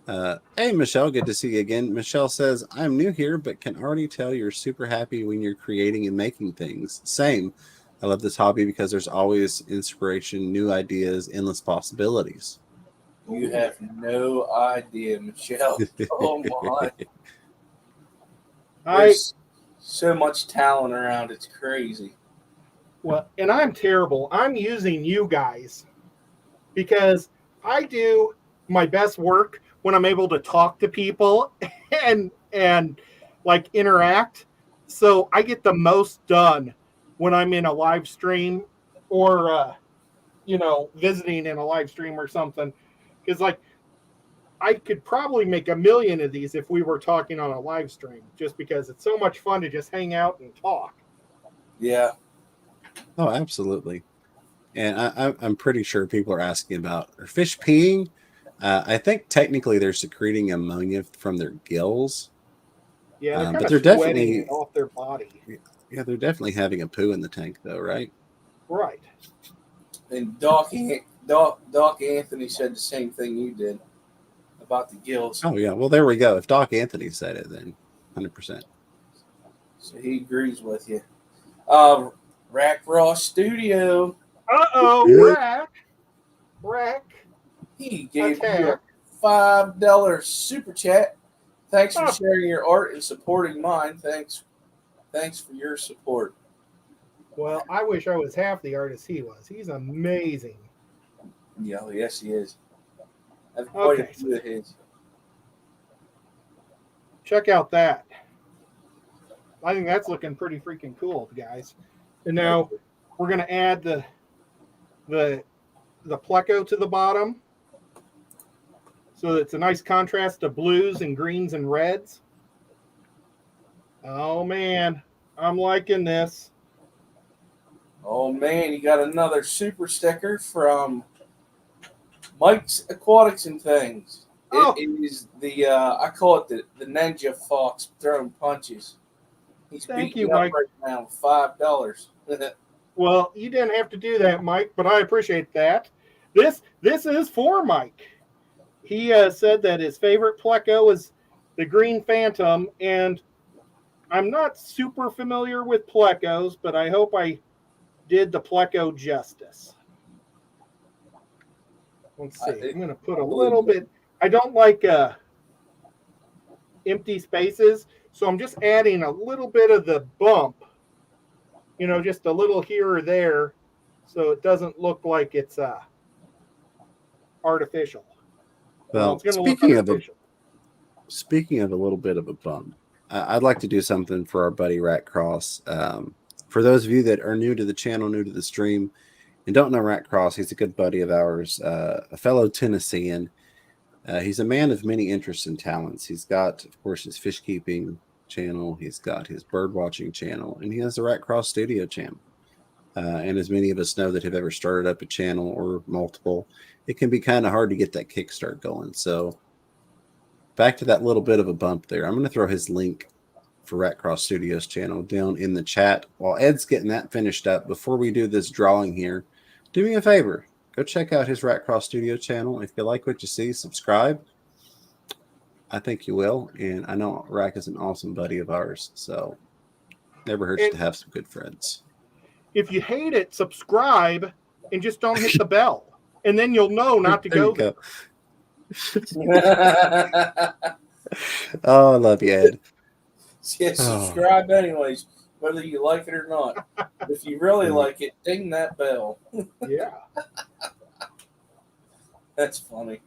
Hey, Michelle, good to see you again. Michelle says, I'm new here, but can already tell you're super happy when you're creating and making things. Same. I love this hobby because there's always inspiration, new ideas, endless possibilities. You have no idea, Michelle. Oh, my. There's so much talent around. It's crazy. Well, and I'm terrible. I'm using you guys because I do my best work when I'm able to talk to people and like interact. So I get the most done when I'm in a live stream or visiting in a live stream or something. Because like I could probably make 1 million of these if we were talking on a live stream, just because it's so much fun to just hang out and talk. Yeah. Oh, absolutely. And I'm pretty sure people are asking about, are fish peeing? I think technically they're secreting ammonia from their gills. Yeah, they're kind But of they're sweating definitely, it off their body. yeah, they're definitely having a poo in the tank, though, right? Right. And Doc Anthony said the same thing you did about the gills. Oh, yeah. Well, there we go. If Doc Anthony said it, then 100%. So he agrees with you. Rack Ross Studio. Uh-oh, Rack. He gave you Attack. a $5 super chat. Thanks for Oh. sharing your art and supporting mine. Thanks for your support. Well, I wish I was half the artist he was. He's amazing. Yeah, yes, he is. I've quite a few of his. Check out that. I think that's looking pretty freaking cool, guys. And now we're going to add the pleco to the bottom. So it's a nice contrast to blues and greens and reds. Oh, man. I'm liking this. Oh, man, you got another super sticker from Mike's Aquatics and Things. Oh. It is the, I call it the Ninja Fox throwing punches. He's Thank beating you, up Mike. right now, $5. Well, you didn't have to do that, Mike, but I appreciate that. This is for Mike. He said that his favorite pleco is the Green Phantom, and I'm not super familiar with plecos, but I hope I did the pleco justice. Let's see. I'm going to put a little bit. I don't like empty spaces, so I'm just adding a little bit of the bump, just a little here or there, so it doesn't look like it's artificial. Well, it's going to look artificial. Speaking of a little bit of a bump, I'd like to do something for our buddy Rat Cross. For those of you that are new to the channel, new to the stream, and don't know Rat Cross, he's a good buddy of ours, a fellow Tennessean. He's a man of many interests and talents. He's got, of course, his fish keeping channel. He's got his bird watching channel, and he has the Rat Cross Studio channel. And as many of us know that have ever started up a channel or multiple, it can be kind of hard to get that kickstart going. So back to that little bit of a bump there. I'm going to throw his link for Rat Cross Studios channel down in the chat. While Ed's getting that finished up, before we do this drawing here, do me a favor. Go check out his Rat Cross Studio channel. If you like what you see, subscribe. I think you will. And I know Rack is an awesome buddy of ours. So never hurts to have some good friends. If you hate it, subscribe and just don't hit the bell. And then you'll know not to go there. Oh, I love you, Ed. Yeah, subscribe anyways, whether you like it or not. If you really like it, ding that bell. Yeah. That's funny.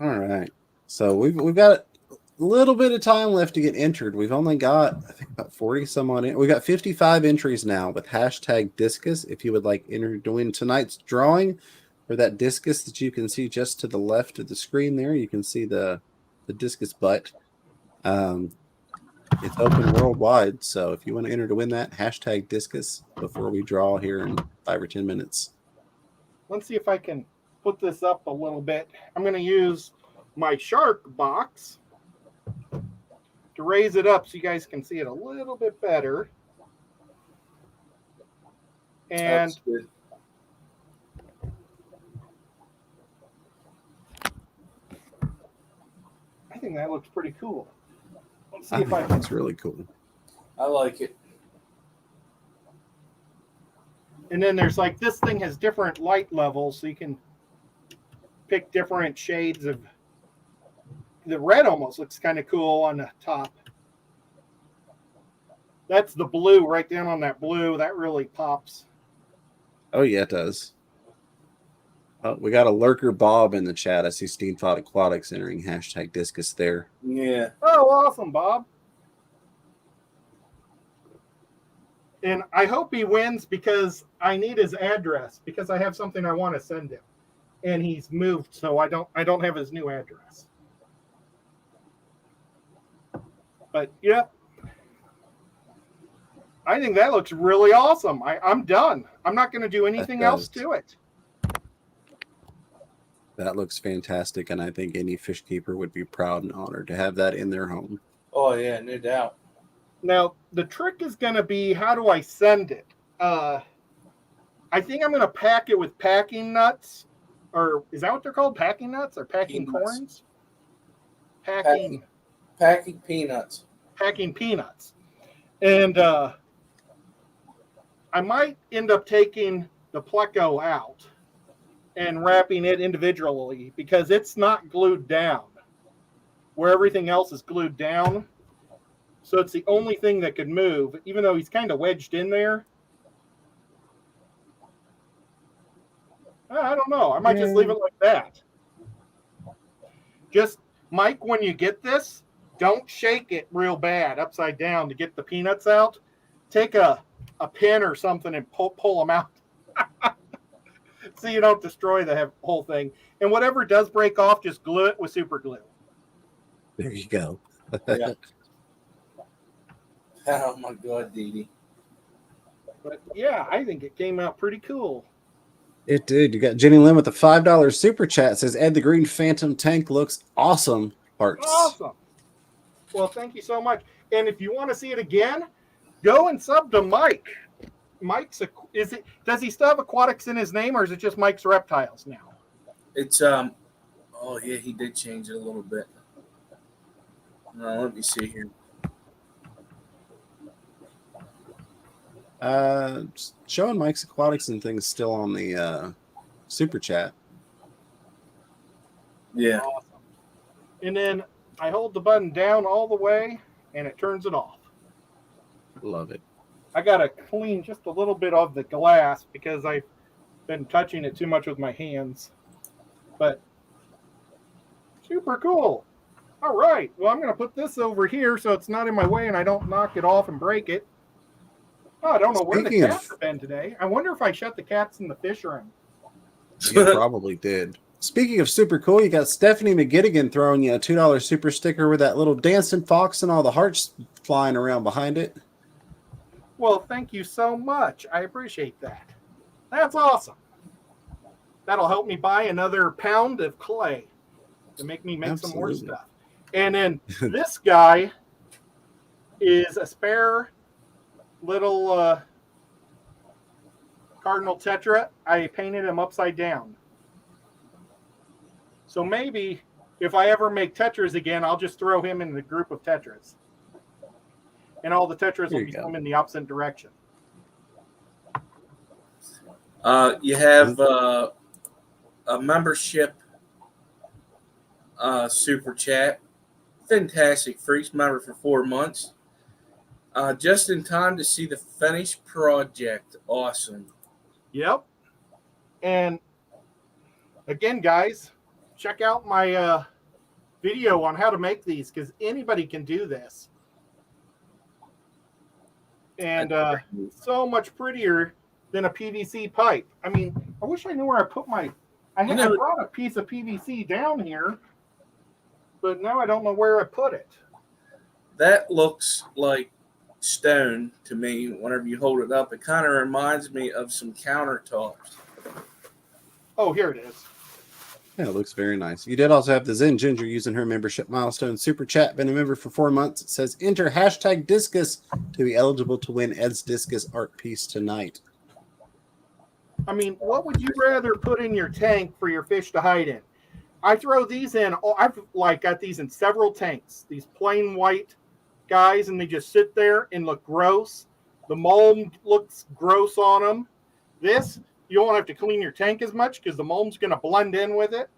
All right. So we've got a little bit of time left to get entered. We've only got, I think, about 40 some on it. We got 55 entries now with hashtag discus. If you would like enter to win tonight's drawing for that discus that you can see just to the left of the screen there, you can see the discus butt. It's open worldwide. So if you want to enter to win that, hashtag discus before we draw here in 5 or 10 minutes. Let's see if I can put this up a little bit. I'm going to use my shark box to raise it up so you guys can see it a little bit better. And That's good. I think that looks pretty cool. Let's see if I can. That's really cool. I like it. And then there's like, this thing has different light levels, so you can pick different shades of. The red almost looks kind of cool on the top. That's the blue right down on that blue. That really pops. Oh, yeah, it does. Oh, we got a lurker Bob in the chat. I see Steamfod Aquatics entering hashtag discus there. Yeah. Oh, awesome, Bob. And I hope he wins because I need his address because I have something I want to send him. And he's moved, so I don't have his new address. But yeah, I think that looks really awesome. I'm done. I'm not going to do anything else to it. That looks fantastic, and I think any fish keeper would be proud and honored to have that in their home. Oh yeah, no doubt. Now the trick is going to be, how do I send it? I think I'm going to pack it with packing nuts, or is that what they're called? Packing nuts or packing Peanuts. corns? Packing peanuts. Packing peanuts. And I might end up taking the pleco out and wrapping it individually because it's not glued down where everything else is glued down. So it's the only thing that could move, even though he's kind of wedged in there. I don't know. I might just leave it like that. Just, Mike, when you get this, don't shake it real bad upside down to get the peanuts out. Take a pin or something and pull them out. So you don't destroy the whole thing. And whatever does break off, just glue it with super glue. There you go. Yeah. Oh my God, Dee. But yeah, I think it came out pretty cool. It did. You got Jenny Lynn with the $5 super chat. Says Ed the Green Phantom tank looks awesome. Hearts. Awesome. Well, thank you so much. And if you want to see it again, go and sub to Mike. Does he still have aquatics in his name, or is it just Mike's Reptiles now? It's oh yeah, he did change it a little bit. Let me see here. Showing Mike's Aquatics and things still on the super chat. Yeah. Awesome. And then I hold the button down all the way, and it turns it off. Love it. I got to clean just a little bit of the glass because I've been touching it too much with my hands. But super cool. All right. Well, I'm going to put this over here so it's not in my way and I don't knock it off and break it. Oh, I don't know where the cats have been today. I wonder if I shut the cats in the fish room. You probably did. Speaking of super cool, you got Stephanie McGittigan throwing you a $2 super sticker with that little dancing fox and all the hearts flying around behind it. Well, thank you so much. I appreciate that. That's awesome. That'll help me buy another pound of clay to make me make some more stuff. And then this guy is a spare little Cardinal tetra. I painted him upside down. So maybe if I ever make tetras again, I'll just throw him in the group of tetras. And all the tetras will be swim in the opposite direction. You have a membership super chat. Fantastic. Freaks member for 4 months. Just in time to see the finished project. Awesome. Yep. And again, guys, check out my video on how to make these because anybody can do this. And so much prettier than a PVC pipe. I mean, I wish I knew where I put my... I brought a piece of PVC down here, but now I don't know where I put it. That looks like stone to me whenever you hold it up. It kind of reminds me of some countertops. Oh, here it is. Yeah, it looks very nice. You did also have the Zen Ginger using her membership milestone super chat. Been a member for 4 months. It says enter hashtag discus to be eligible to win Ed's discus art piece tonight. I mean, what would you rather put in your tank for your fish to hide in? I throw these in. I've got these in several tanks. These plain white guys, and they just sit there and look gross. The mulm looks gross on them. This, you won't have to clean your tank as much because the mulm's going to blend in with it,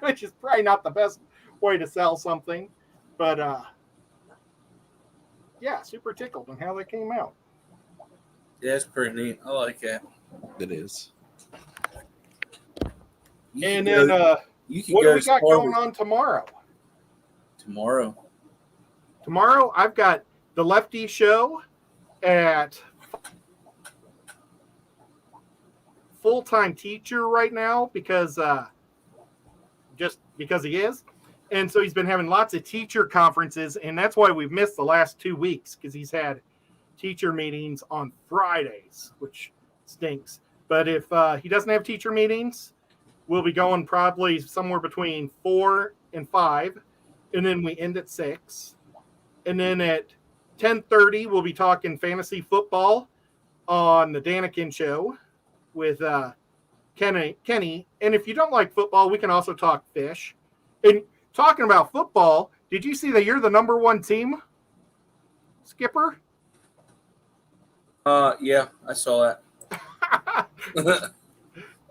which is probably not the best way to sell something. But, yeah, super tickled on how they came out. Yeah, it's pretty neat. I like that. It is. And then, what do we got going on tomorrow? Tomorrow, I've got the Lefty Show at full-time teacher right now because just because he is. And so he's been having lots of teacher conferences, and that's why we've missed the last 2 weeks, because he's had teacher meetings on Fridays, which stinks. But if he doesn't have teacher meetings, we'll be going probably somewhere between 4 and 5, and then we end at 6. And then at 10:30, we'll be talking fantasy football on the Danikin Show with Kenny. And if you don't like football, we can also talk fish. And talking about football, did you see that you're the number 1 team, Skipper? Yeah, I saw that.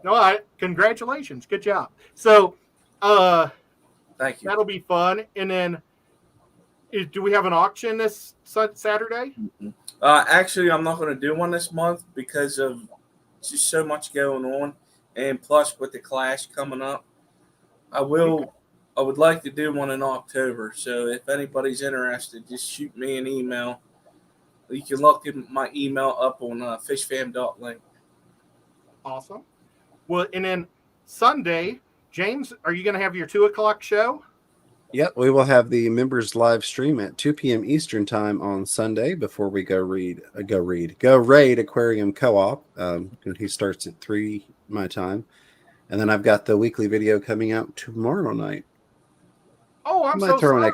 No, congratulations. Good job. So, Thank you. that'll be fun. And then, do we have an auction this Saturday? Actually, I'm not going to do one this month because of just so much going on, and plus with the Clash coming up, I would like to do one in October. So if anybody's interested, just shoot me an email. You can look my email up on fishfam.link. Awesome. Well, and then Sunday, James, are you going to have your 2:00 show? Yep, we will have the members live stream at 2 p.m. Eastern time on Sunday before we go raid Aquarium Co-op. He starts at 3 my time, and then I've got the weekly video coming out tomorrow night. Oh, I'm so sorry.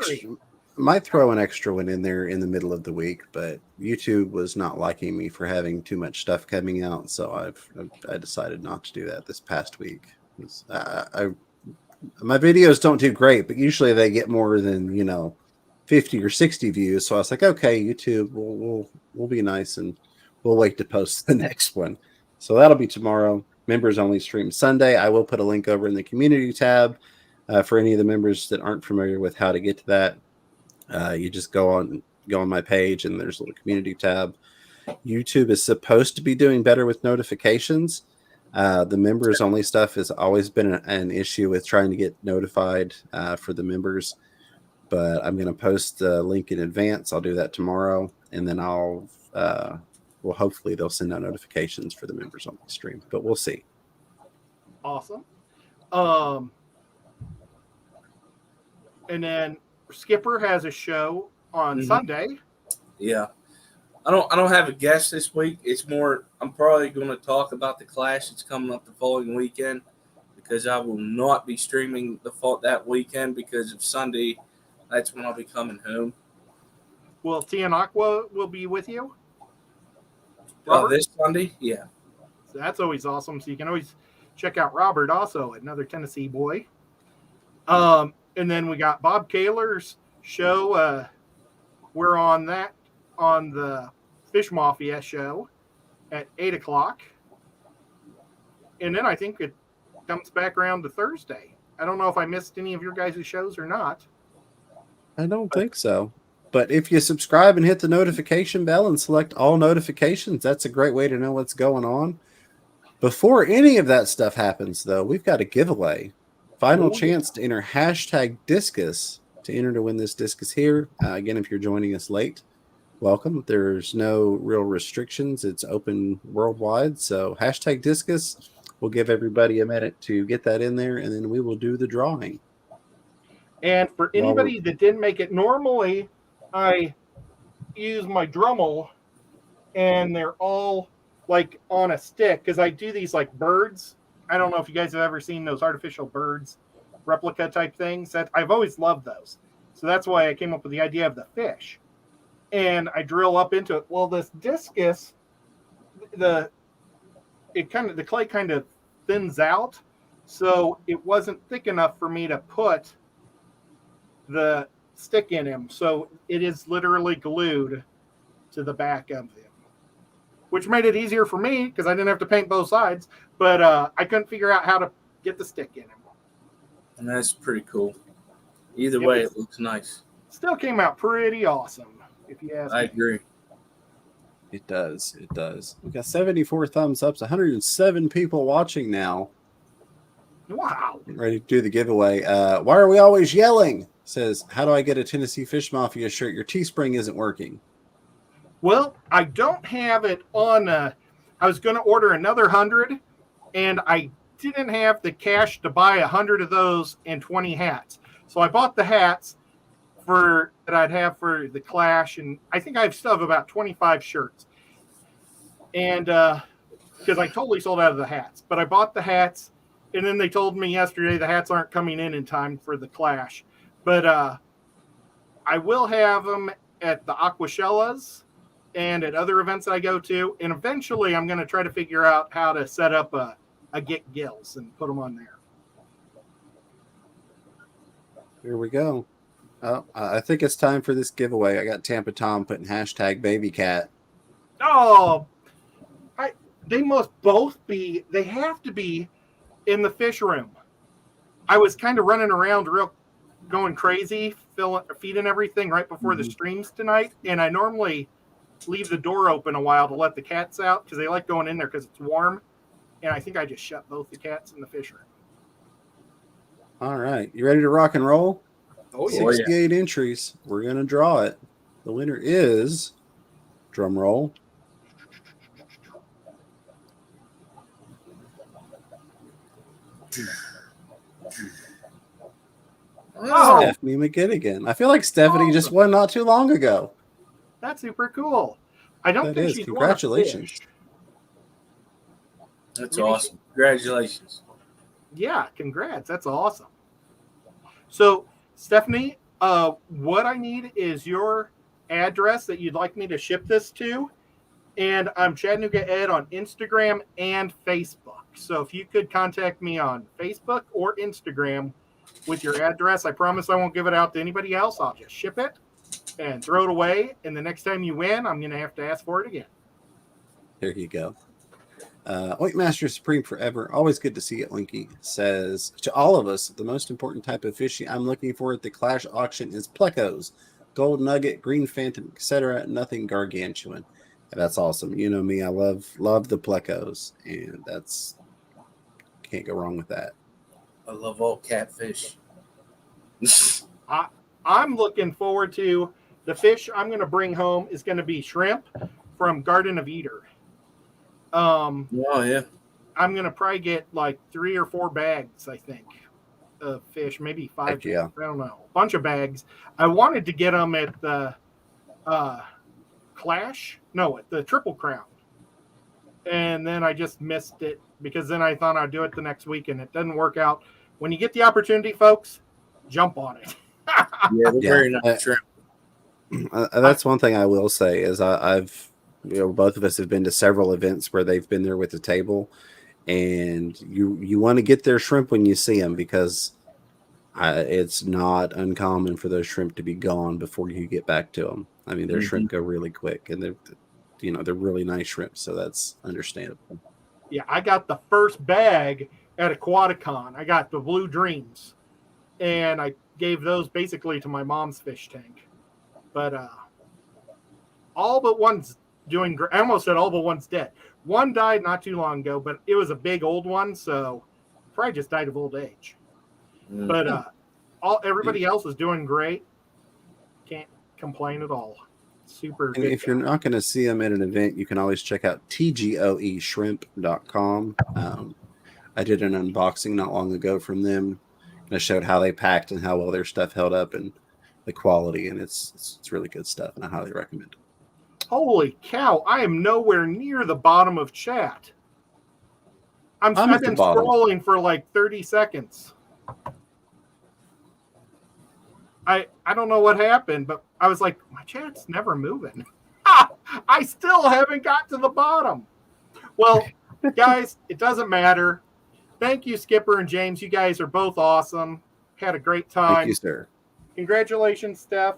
Might throw an extra one in there in the middle of the week, but YouTube was not liking me for having too much stuff coming out, so I decided not to do that this past week. My videos don't do great, but usually they get more than 50 or 60 views. So I was like, okay, YouTube, we'll be nice and we'll wait to post the next one. So that'll be tomorrow. Members only stream Sunday. I will put a link over in the community tab for any of the members that aren't familiar with how to get to that. You just go on my page and there's a little community tab. YouTube is supposed to be doing better with notifications. The members only stuff has always been an issue with trying to get notified for the members, but I'm going to post the link in advance. I'll do that tomorrow, and then hopefully they'll send out notifications for the members on the stream, but we'll see. Awesome. And then Skipper has a show on Sunday. Yeah. I don't have a guest this week. It's more, I'm probably going to talk about the Clash that's coming up the following weekend, because I will not be streaming that weekend because of Sunday. That's when I'll be coming home. Well, Tianaqua will be with you? This Sunday? Yeah. So that's always awesome. So you can always check out Robert also, another Tennessee boy. And then we got Bob Kaler's show. We're on that on the Fish Mafia show at 8:00. And then I think it comes back around to Thursday. I don't know if I missed any of your guys' shows or not. I don't think so. But if you subscribe and hit the notification bell and select all notifications, that's a great way to know what's going on. Before any of that stuff happens, though, we've got a giveaway. Final chance to enter #Discus to enter to win this discus here. Again, if you're joining us late, welcome. There's no real restrictions. It's open worldwide. So #Discus. We'll give everybody a minute to get that in there, and then we will do the drawing. And for anybody that didn't make it, normally I use my Dremel, and they're all like on a stick, because I do these like birds. I don't know if you guys have ever seen those artificial birds, replica type things. That I've always loved those. So that's why I came up with the idea of the fish. And I drill up into it. Well, this discus, the clay kind of thins out, so it wasn't thick enough for me to put the stick in him. So it is literally glued to the back of him, which made it easier for me because I didn't have to paint both sides. But I couldn't figure out how to get the stick in him. And that's pretty cool. Either way, it looks nice. Still came out pretty awesome, if you ask me. I agree. It does. It does. We've got 74 thumbs ups, 107 people watching now. Wow. Ready to do the giveaway. Why are we always yelling? Says, how do I get a Tennessee Fish Mafia shirt? Your Teespring isn't working. Well, I don't have it on. I was going to order another 100, and I didn't have the cash to buy 100 of those and 20 hats. So I bought the hats that I'd have for the Clash, and I think I still have about 25 shirts. And because I totally sold out of the hats, but I bought the hats, and then they told me yesterday the hats aren't coming in time for the Clash. But I will have them at the Aquashellas and at other events that I go to, and eventually I'm going to try to figure out how to set up a Get Gills and put them on there. Here we go. Oh, I think it's time for this giveaway. I got Tampa Tom putting hashtag baby cat. Oh, they must both be, they have to be in the fish room. I was kind of running around going crazy, feeding everything right before the streams tonight. And I normally leave the door open a while to let the cats out because they like going in there because it's warm. And I think I just shut both the cats in the fish room. All right. You ready to rock and roll? Oh, yeah. 68 entries. We're going to draw it. The winner is, drum roll, Stephanie McGinnigan. I feel like Stephanie just won not too long ago. That's super cool. I don't think she's congratulations. That's awesome. Congratulations. Yeah, congrats. That's awesome. So, Stephanie, what I need is your address that you'd like me to ship this to. And I'm Chattanooga Ed on Instagram and Facebook. So if you could contact me on Facebook or Instagram with your address, I promise I won't give it out to anybody else. I'll just ship it and throw it away. And the next time you win, I'm going to have to ask for it again. There you go. Ointmaster Supreme Forever. Always good to see it, Linky. Says, to all of us, the most important type of fishy I'm looking for at the Clash auction is plecos, gold nugget, green phantom, etc. Nothing gargantuan. And that's awesome. You know me, I love the plecos, and that's can't go wrong with that. I love all catfish. I'm looking forward to the fish I'm going to bring home is going to be shrimp from Garden of Eder. Oh yeah. I'm going to probably get like 3 or 4 bags, I think, of fish, maybe 5. Yeah. I don't know. A bunch of bags. I wanted to get them at the Clash. No, at the Triple Crown. And then I just missed it because then I thought I'd do it the next week and it doesn't work out. When you get the opportunity, folks, jump on it. Yeah, they're very nice shrimp. That's one thing I will say is I've both of us have been to several events where they've been there with the table, and you want to get their shrimp when you see them because it's not uncommon for those shrimp to be gone before you get back to them. I mean, their shrimp go really quick, and they're really nice shrimp, so that's understandable. Yeah, I got the first bag at Aquaticon. I got the Blue Dreams, and I gave those basically to my mom's fish tank. But all but one's doing great. I almost said all but one's dead. One died not too long ago, but it was a big old one, so probably just died of old age. But everybody else is doing great. Can't complain at all. Super and good. If you're not going to see them at an event, you can always check out tgoeshrimp.com. I did an unboxing not long ago from them, and I showed how they packed and how well their stuff held up and the quality, and it's really good stuff, and I highly recommend it. Holy cow, I am nowhere near the bottom of chat. I've been scrolling for like 30 seconds. I don't know what happened, but I was like, my chat's never moving. I still haven't got to the bottom. Well, guys, it doesn't matter. Thank you, Skipper and James. You guys are both awesome. Had a great time. Thank you, sir. Congratulations, Steph.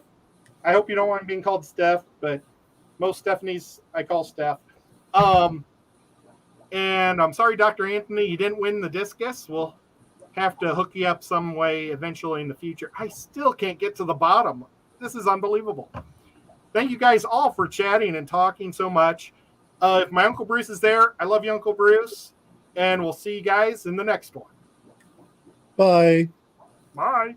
I hope you don't want being called Steph, but most Stephanies I call Steph. And I'm sorry, Dr. Anthony, you didn't win the discus. We'll have to hook you up some way eventually in the future. I still can't get to the bottom. This is unbelievable. Thank you guys all for chatting and talking so much. If my Uncle Bruce is there, I love you, Uncle Bruce. And we'll see you guys in the next one. Bye. Bye.